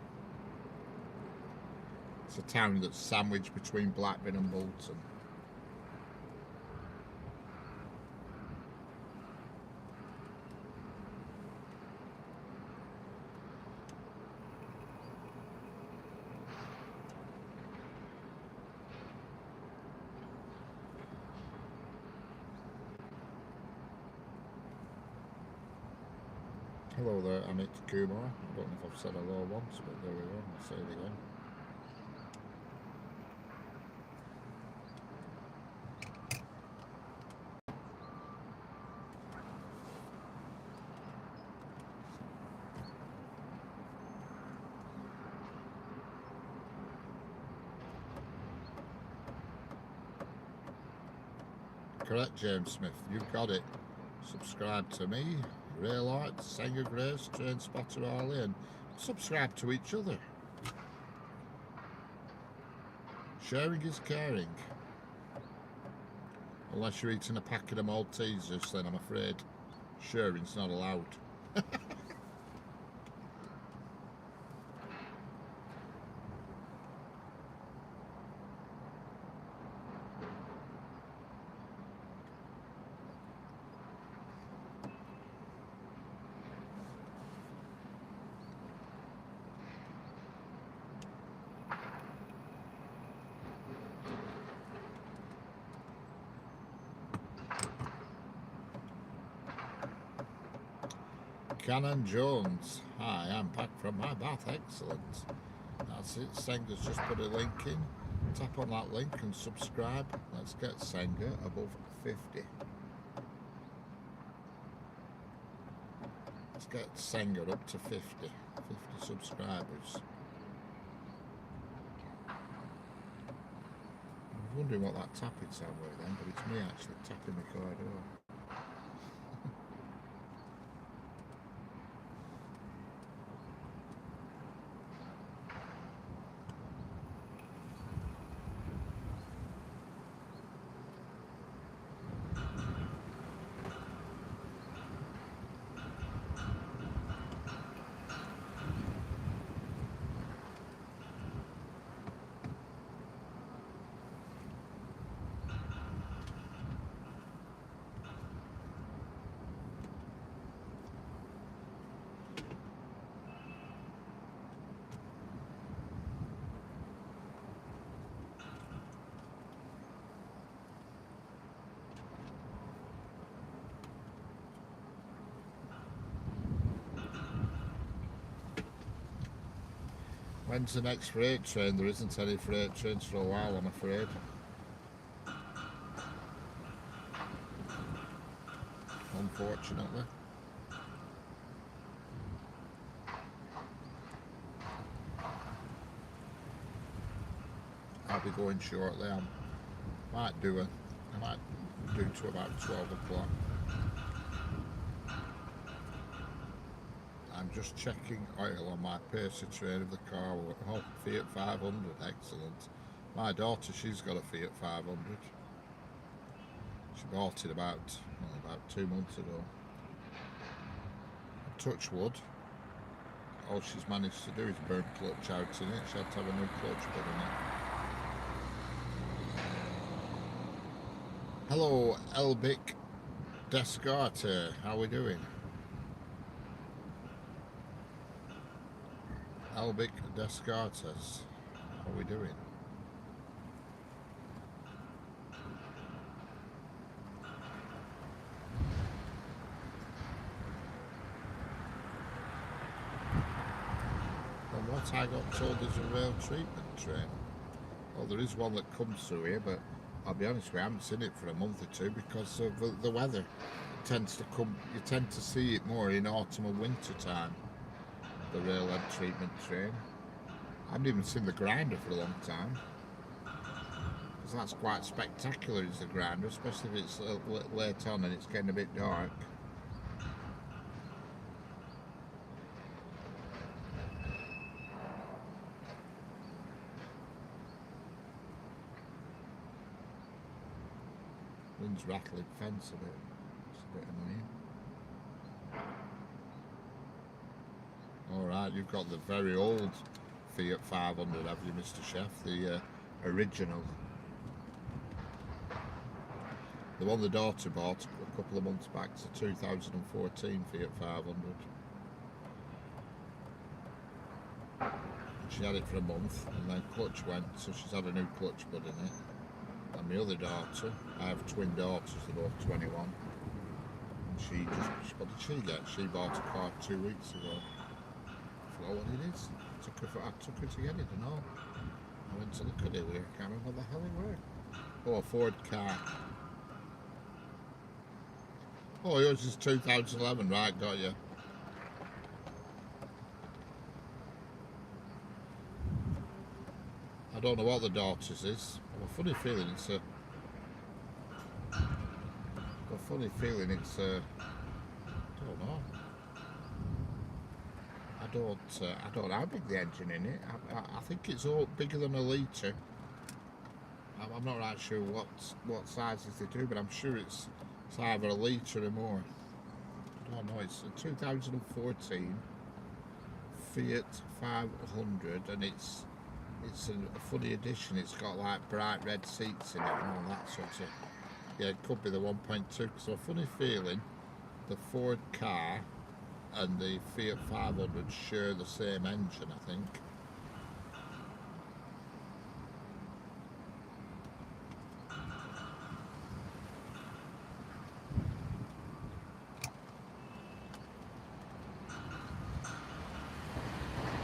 It's a town that's sandwiched between Blackburn and Bolton. Hello there, Amit Kumar. I don't know if I've said hello once, but there we go. I'll say it again. Correct, James Smith. You've got it. Subscribe to me, Railite, Senga Grace, Train Spotter Harley, and subscribe to each other. Sharing is caring. Unless you're eating a packet of Maltesers, then I'm afraid sharing's not allowed. Cannon Jones, hi, I'm back from my bath, excellent. That's it, Senga's just put a link in. Tap on that link and subscribe. Let's get Senga above 50. Let's get Senga up to 50 subscribers. I was wondering what that tapping sound was then, but it's me actually tapping the corridor. When's the next freight train? There isn't any freight trains for a while, I'm afraid. unfortunately. I'll be going shortly. I might do to about 12 o'clock. I'm just checking oil on my pacer train of the car. Oh, Fiat 500, excellent. My daughter, she's got a Fiat 500. She bought it about 2 months ago. Touch wood. All she's managed to do is burn clutch out in it. She had to have a new clutch put in it. Hello, Elbic Descartes. How are we doing? Elbic Descartes. How are we doing? From what I got told, there's a rail treatment train. Well, there is one that comes through here, but I'll be honest with you, I haven't seen it for a month or two because of the weather. It tends to come. You tend to see it more in autumn and winter time. The railhead treatment train. I haven't even seen the grinder for a long time. Because that's quite spectacular, is the grinder, especially if it's late on and it's getting a bit dark. Wind's rattling fence a bit. It's a bit annoying. Alright, you've got the very old Fiat 500, have you, Mr. Chef? The original. The one the daughter bought a couple of months back, it's a 2014 Fiat 500. She had it for a month and then clutch went, so she's had a new clutch put in it. And my other daughter, I have twin daughters, they're both 21. And what did she get? She bought a car 2 weeks ago. I forgot what it is. I took her to get it, and all. I went to look at it, I can't remember what the hell it were. Oh, a Ford car. Oh, yours is 2011, right, got you. I don't know what the daughter's is. I have a funny feeling it's a... I don't know. I don't know how big the engine in it. I think it's all bigger than a litre. I'm not right sure what sizes they do, but I'm sure it's either a litre or more. I don't know. It's a 2014 Fiat 500, and it's a funny edition. It's got like bright red seats in it and all that sort of. Yeah, it could be the 1.2. So a funny feeling, the Ford car and the Fiat 500 share the same engine, I think.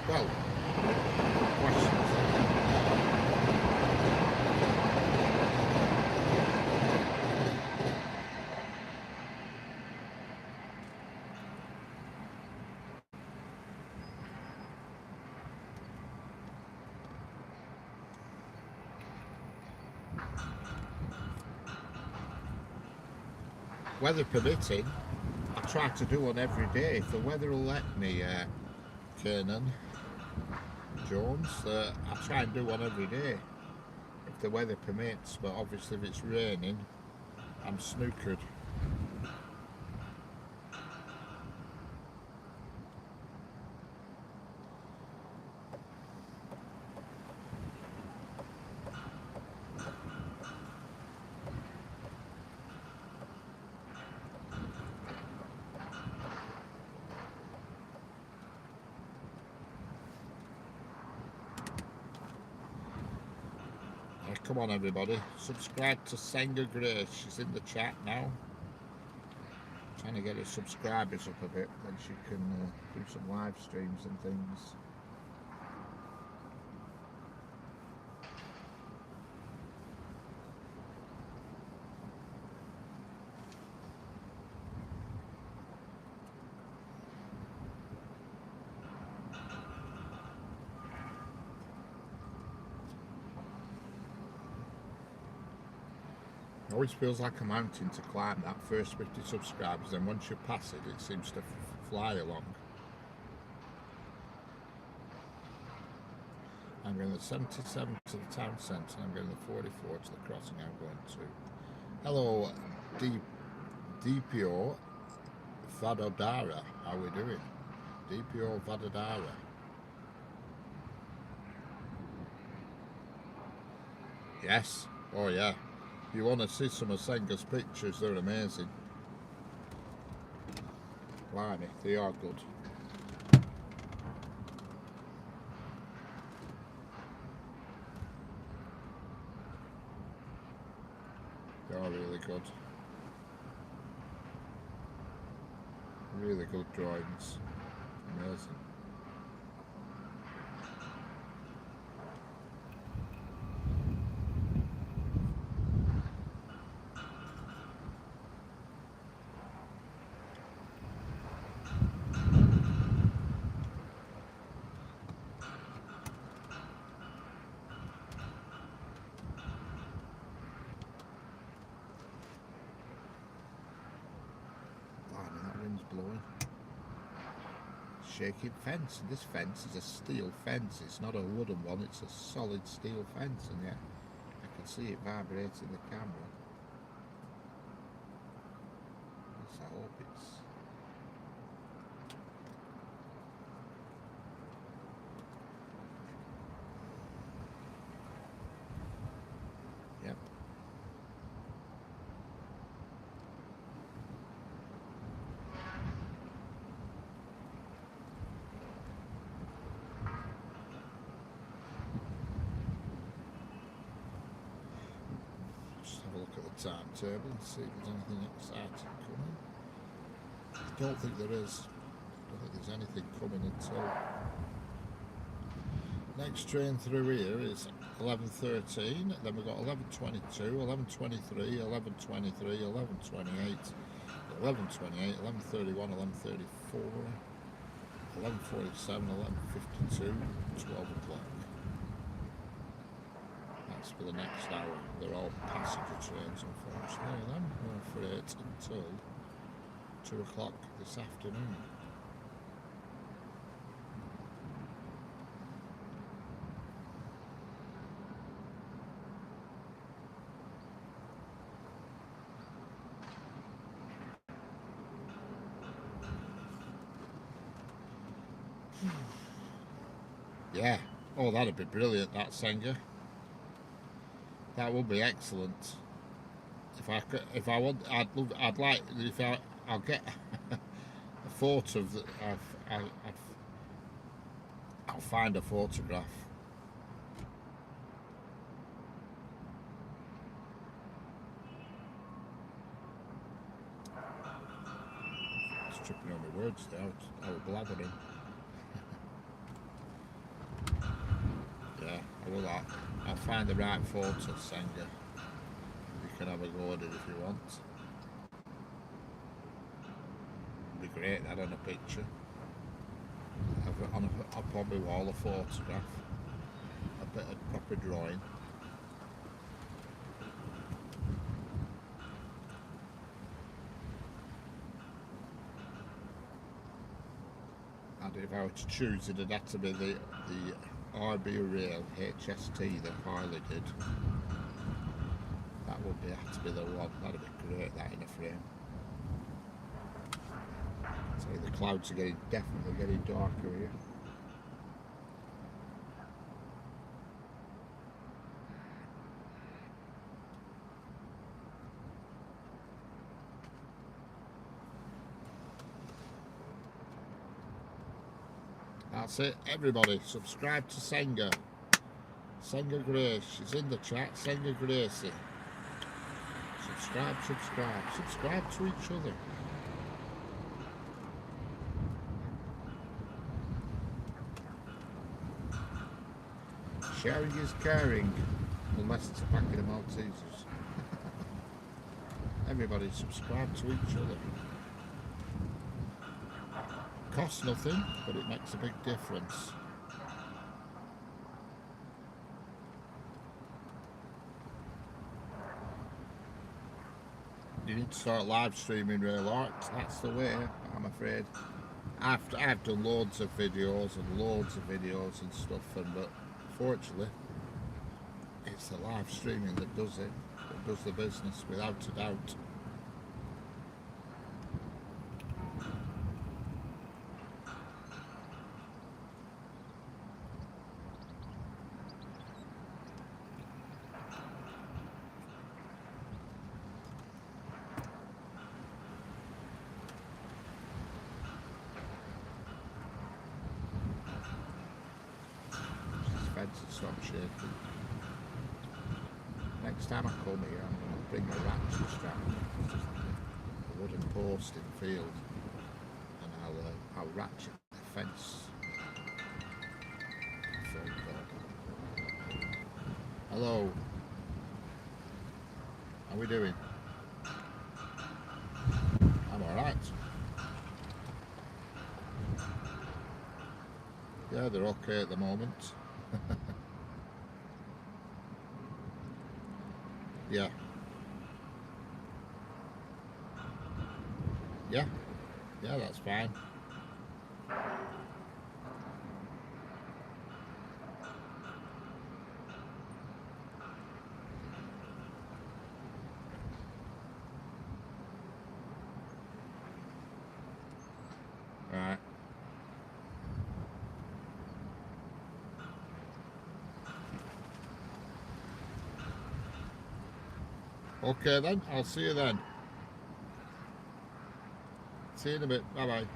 Well, questions. Weather permitting, I try to do one every day. If the weather will let me, Kernan Jones, I try and do one every day if the weather permits, but obviously if it's raining, I'm snookered. Come on everybody, subscribe to Senga Grace, she's in the chat now. Trying to get her subscribers up a bit, then she can do some live streams and things. It always feels like a mountain to climb that first 50 subscribers, then once you pass it, it seems to fly along. I'm going the 77 to the town centre, and I'm going the 44 to the crossing I'm going to. Hello, DPO Vadodara. How are we doing? DPO Vadodara. Yes. Oh yeah. If you want to see some of Senga's pictures, they're amazing. Blimey, they are good. They are really good. Really good drawings. Amazing. Blowing. Shaking fence. This fence is a steel fence. It's not a wooden one. It's a solid steel fence, and yeah, I can see it vibrating the camera. Yes, I hope it's. Yep. Have a look at the timetable and see if there's anything exciting coming. I don't think there is. I don't think there's anything coming until next train through here is 11:13. Then we've got 11:22, 11:23, 11:23, 11:28, 11:28, 11:31, 11:34, 11:47, 11:52, 12 o'clock. That's for the next hour. They're all passenger trains, unfortunately. Then I'm afraid until 2 o'clock this afternoon. Yeah. Oh, that'd be brilliant. That Senga. That would be excellent. If I want, I'd like if I'll get a photo of the. I'll find a photograph. It's tripping on my words now. I was blathering. Yeah, I will. I'll find the right photo, Senga. You can have a go at it if you want. It'd be great that on a picture. I'll probably wall a photograph, a bit of proper drawing. And if I were to choose it, it'd have to be the RB Rail HST that Harley did. That would have to be the one. That'd be great, that in a frame. So the clouds are definitely getting darker here. That's it, everybody. Subscribe to Senga. Senga Grace, she's in the chat. Senga Gracie. Subscribe to each other. Sharing is caring, unless it's a packet of Maltesers. Everybody subscribe to each other. Costs nothing, but it makes a big difference. You need to start live streaming real light. That's the way, I'm afraid. I've done loads of videos and stuff, but fortunately, it's the live streaming that does it, that does the business, without a doubt. Fence and stop shaking. Next time I come here, I'm going to bring a ratchet strap, a wooden post in the field, and I'll ratchet the fence. Hello. How are we doing? I'm alright. Yeah, they're okay at the moment. Yeah. Yeah. Yeah, that's fine. Right. Okay then, I'll see you then. See you in a bit. Bye bye.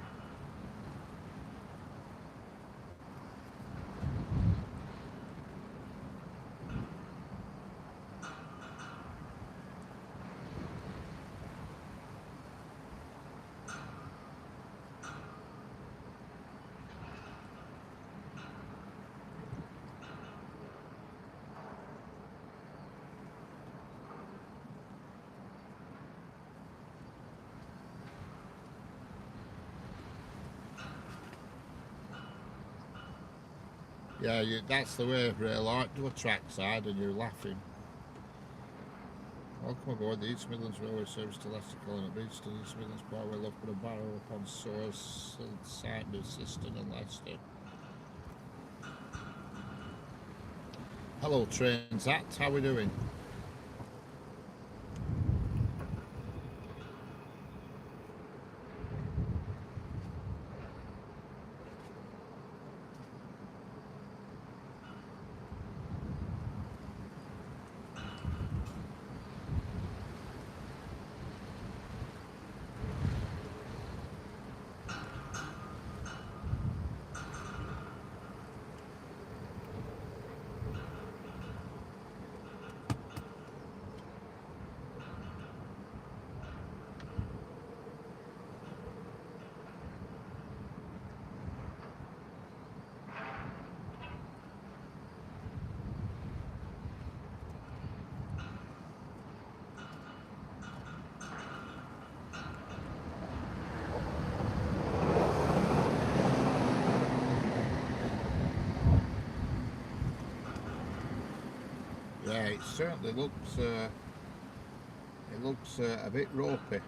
Yeah, that's the way, really. Like, do a trackside and you're laughing. Welcome aboard the East Midlands Railway Service to Leicester, calling at Beach to the East Midlands Parkway, Loughborough, Barrow upon Source, site New Siston and Leicester. Hello, Transat. How are we doing? Yeah, it certainly looks. It looks a bit ropey.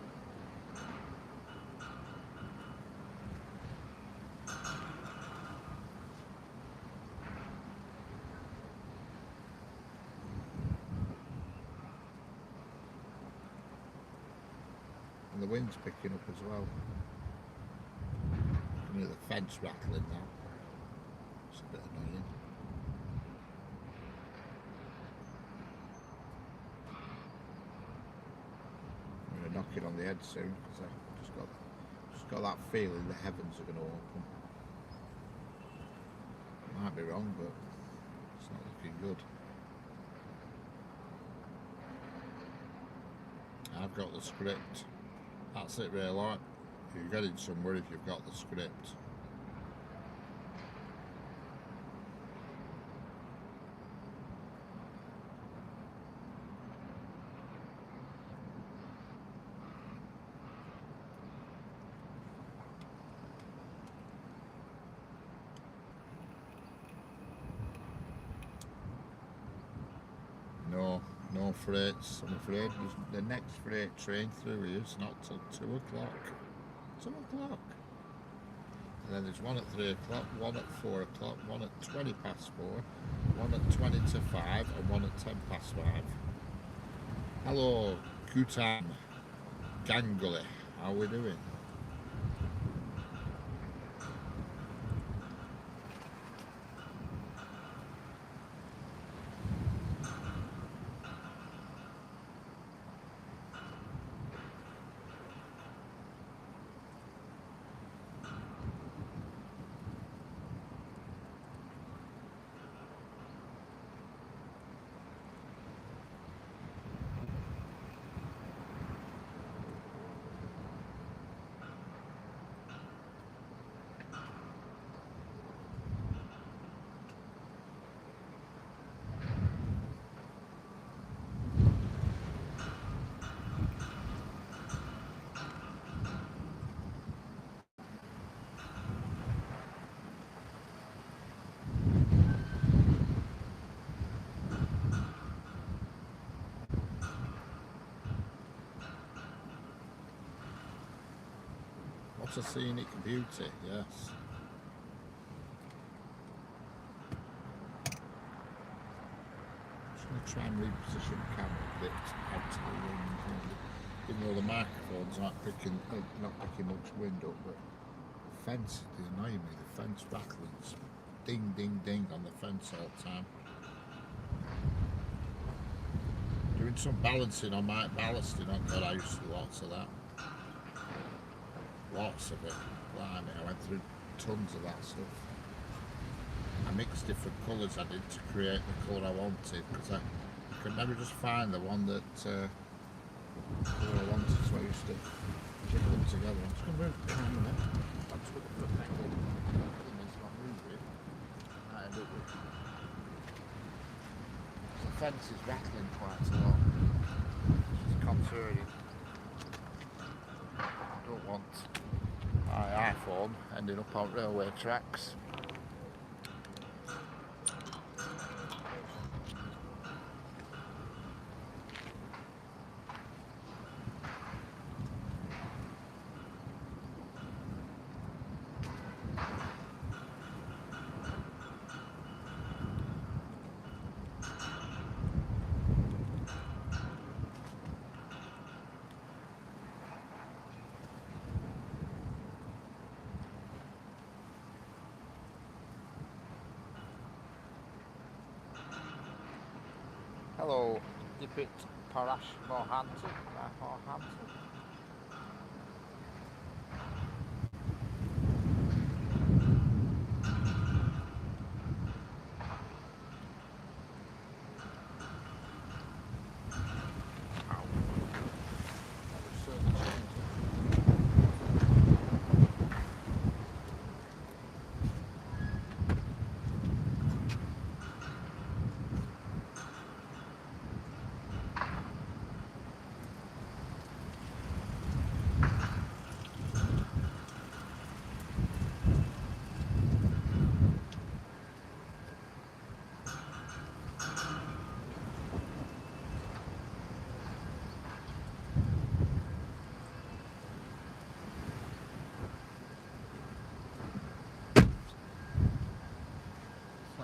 And the wind's picking up as well. You can hear the fence rattling now. It's a bit annoying. I'm going to knock it on the head soon because I've just got that feeling the heavens are going to open. Might be wrong, but it's not looking good. I've got the script. That's it, really. Like, you're getting somewhere if you've got the script. No, No freights. I'm afraid the next freight train through here is not till 2 o'clock. 2 o'clock. And then there's one at 3 o'clock, one at 4 o'clock, one at 20 past 4, one at 20 to 5, and one at 10 past 5. Hello, Kutan Ganguli. How are we doing? What a scenic beauty, yes. I'm just going to try and reposition the camera a bit out to the wind. Even though the microphone's not picking much wind up, but the fence, they annoy me. The fence rattlings, ding, ding, ding on the fence all the time. Doing some balancing on my ballasting on God, I used to do lots of that. Lots of it. Blimey, I went through tons of that stuff. I mixed different colours I did to create the colour I wanted, because I could never just find the one that colour I wanted, so I used to jiggle them together. I'm just going to move the camera. I'm just looking for a penguin. It's not moving. I end up with... The fence is rattling quite a lot. It's concerning. I don't want my iPhone ending up on railway tracks. Hello, Dipit Parash Mohanty.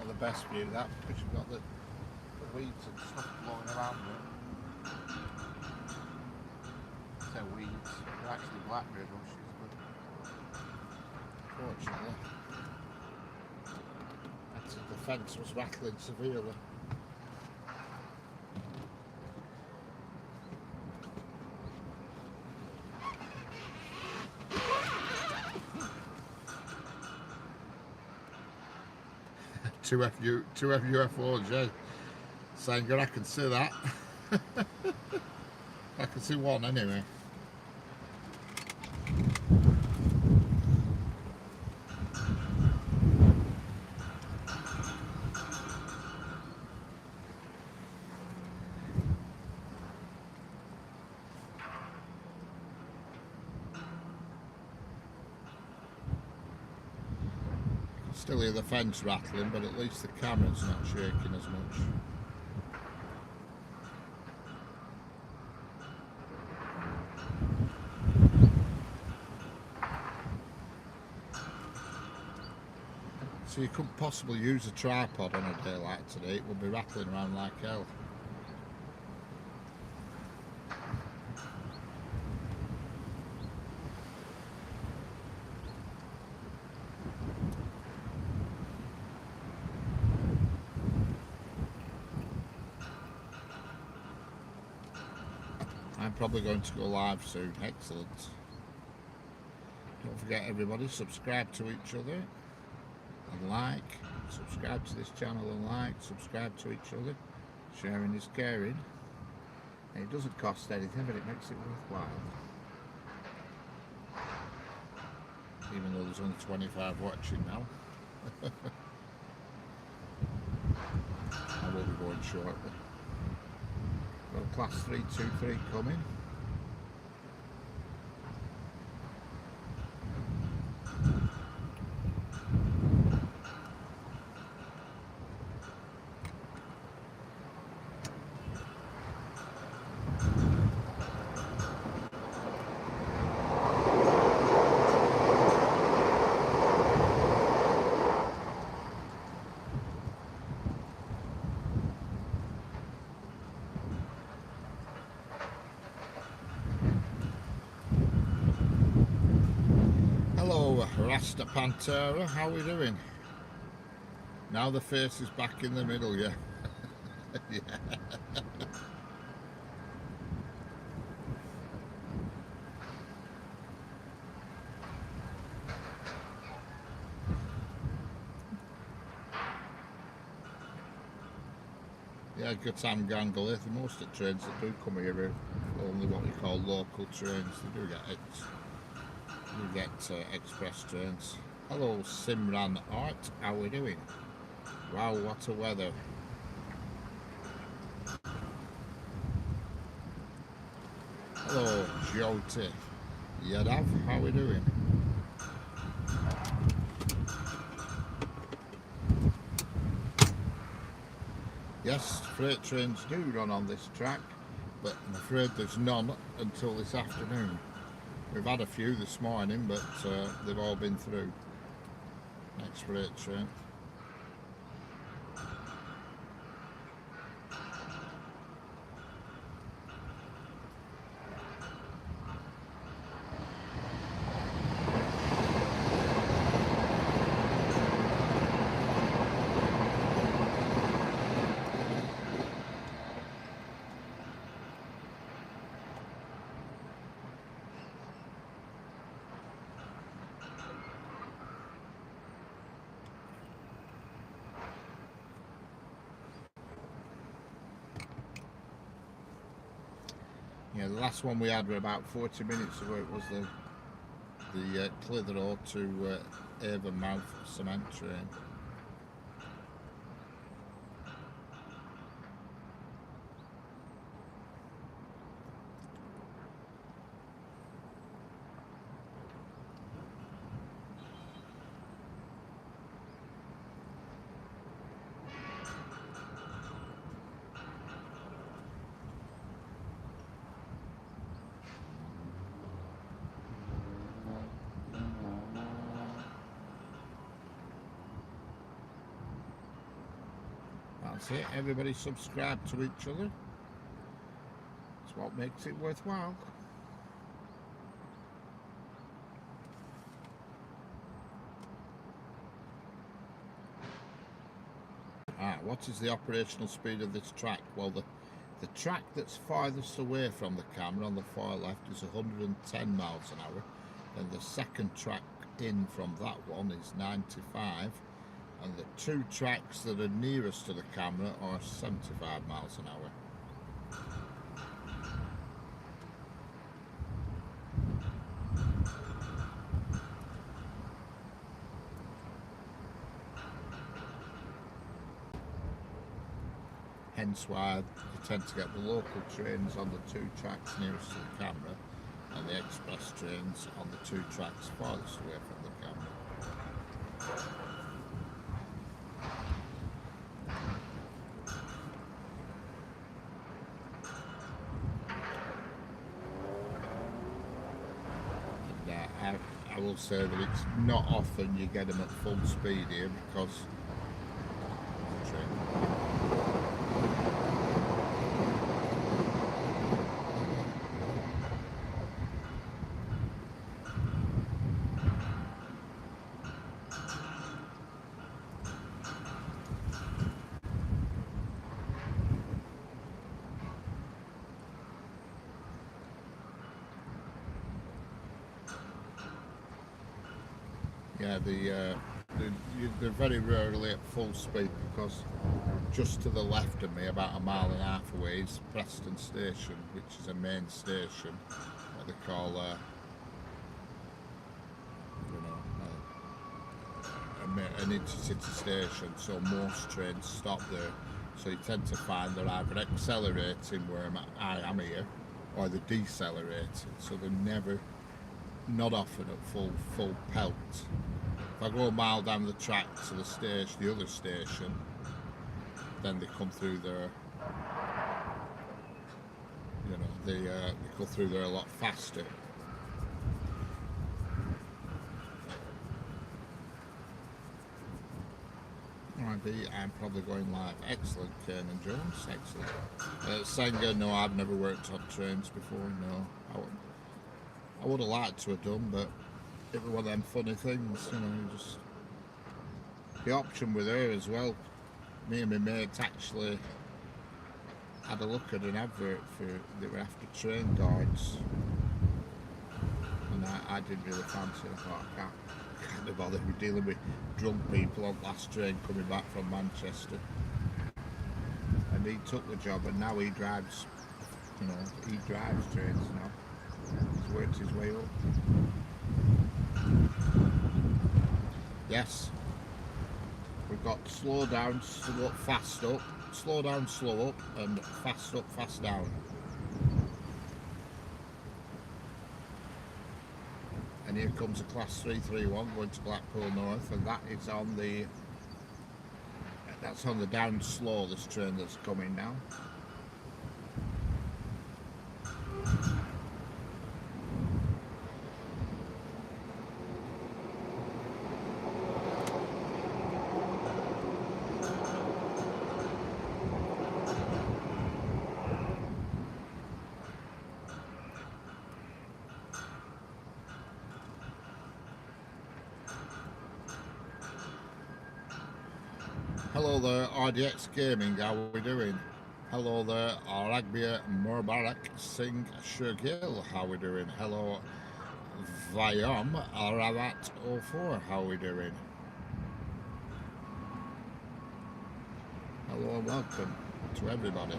The best view that, because you've got the weeds and stuff blowing around it. So weeds, they're actually blackberry bushes, but fortunately the fence was rattling severely. Two UFOs, yeah. Saying good, I can see that. I can see one anyway. Still hear the fence rattling, but at least the camera's not shaking as much. So you couldn't possibly use a tripod on a day like today, it would be rattling around like hell. I'm probably going to go live soon. Excellent. Don't forget everybody, subscribe to each other and like. Subscribe to this channel and like. Subscribe to each other. Sharing is caring. And it doesn't cost anything, but it makes it worthwhile. Even though there's only 25 watching now. I will be going shortly. Got class 323 coming. Hello Rasta Pantera, how are we doing? Now the face is back in the middle, yeah. Yeah. Yeah, good time Gangle. Most of the trains that do come here are only what we call local trains. They do get express trains. Hello Simran Art, how are we doing? Wow, what a weather. Hello Jyoti Yadav, how are we doing? Yes, freight trains do run on this track, but I'm afraid there's none until this afternoon. We've had a few this morning, but they've all been through. Next freight train. Yeah, the last one we had were about 40 minutes ago. It was the Clitheroe to Avonmouth cement train. That's it, everybody subscribe to each other. It's what makes it worthwhile. What is the operational speed of this track? Well, the track that's farthest away from the camera on the far left is 110 miles an hour, and the second track in from that one is 95, and the two tracks that are nearest to the camera are 75 miles an hour. Hence why you tend to get the local trains on the two tracks nearest to the camera and the express trains on the two tracks farthest away from the camera. And I will say that it's not often you get them at full speed here because yeah, they're very rarely at full speed because just to the left of me, about a mile and a half away, is Preston Station, which is a main station, what they call you know, an intercity station. So most trains stop there. So you tend to find they're either accelerating where I am here, or they're decelerating. So they're never, not often at full pelt. If I go a mile down the track to the station, the other station, then they come through there. You know, they go through there a lot faster. I'm probably going live. Excellent, Kane and Jones. Excellent. Sanger, no, I've never worked on trains before. No, I would have liked to have done, but it was one of them funny things, you know. Just the option with her as well. Me and my mates actually had a look at an advert for they were after train guards, and I didn't really fancy it. I thought I can't be bothered with dealing with drunk people on last train coming back from Manchester. And he took the job, and now he drives. You know, he drives trains now. He's worked his way up. Yes, we've got slow down, slow, fast up, slow down, slow up, and fast up, fast down. And here comes a class 331 going to Blackpool North, and that's on the down slow, this train that's coming now. Hello there, RDX Gaming, how are we doing? Hello there, Aragbia Mubarak Singh Shurgil, how are we doing? Hello, Vayam Aravat 04, how are we doing? Hello and welcome to everybody.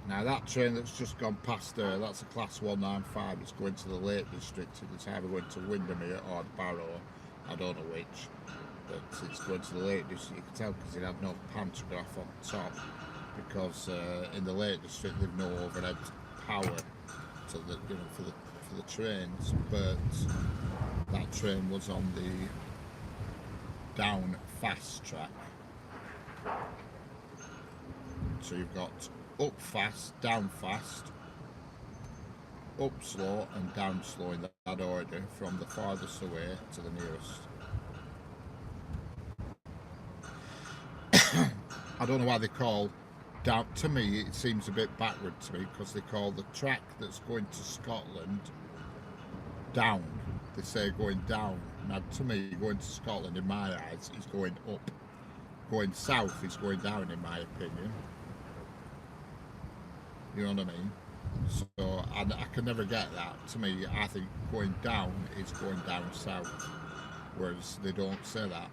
Now that train that's just gone past there, that's a class 195. It's going to the Lake District. It's either going to Windermere or Barrow. I don't know which, but it's going to the Lake District. You can tell because it had no pantograph on top, because in the Lake District they've no overhead power to the, you know, for the trains. But that train was on the down fast track. So you've got up fast, down fast, up slow and down slow in that order from the farthest away to the nearest. I don't know why they call down, to me it seems a bit backward to me, because they call the track that's going to Scotland down. They say going down. Now to me, going to Scotland in my eyes is going up. Going south is going down in my opinion. You know what I mean? So I can never get that. To me, I think going down is going down south, whereas they don't say that.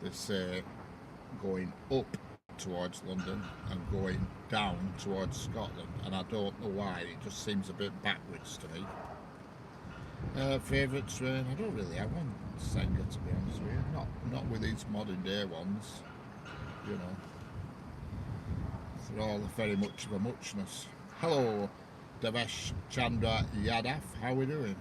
They say going up towards London and going down towards Scotland, and I don't know why. It just seems a bit backwards to me. Favourite train? I don't really have one, Senga, to be honest with you. Not with these modern day ones, you know. They're all very much of a muchness. Hello, Devesh Chandra Yadav, how are we doing?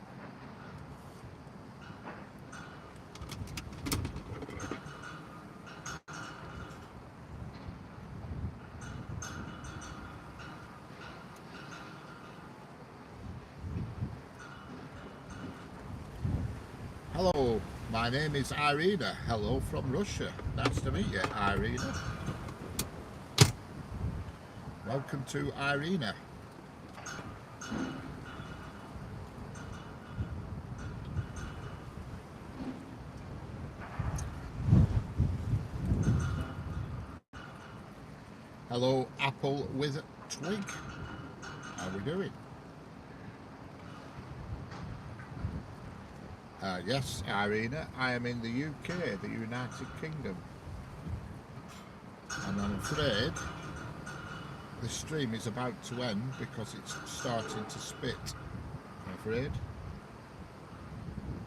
Hello, my name is Irina. Hello from Russia. Nice to meet you, Irina. Welcome to Irina. Hello, Apple with Twig. How we doing? Yes, Irina, I am in the UK, the United Kingdom. And I'm afraid the stream is about to end because it's starting to spit, I'm afraid.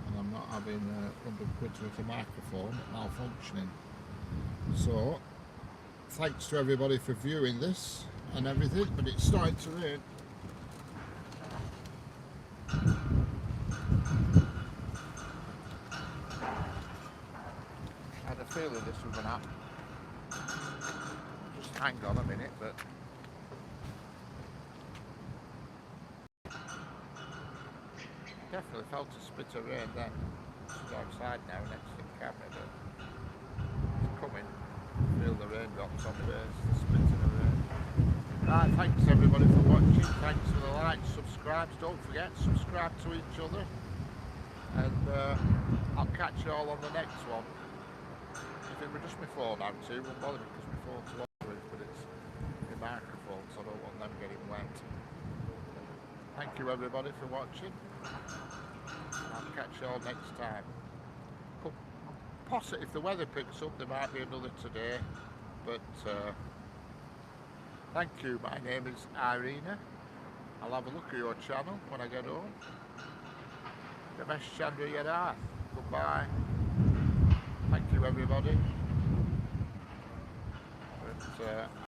And I'm not having 100 quid worth of microphone malfunctioning. So, thanks to everybody for viewing this and everything, but it's starting to rain. I had a feeling this was going to happen. Just hang on a minute, but definitely felt a spit of rain then. It's outside now next to the camera, but it's coming. Feel the raindrops on the face, the spit in the rain. Right, thanks everybody for watching. Thanks for the likes, subscribes. Don't forget, subscribe to each other. And I'll catch you all on the next one. If it were just my phone out too, won't bother me because my phone's waterproof, but it's my microphone, so I don't want them getting wet. Thank you everybody for watching. I'll catch you all next time. Possibly if the weather picks up, there might be another today, but thank you. My name is Irina. I'll have a look at your channel when I get home. Ramesh Chandra Yadath. Goodbye. Thank you everybody. But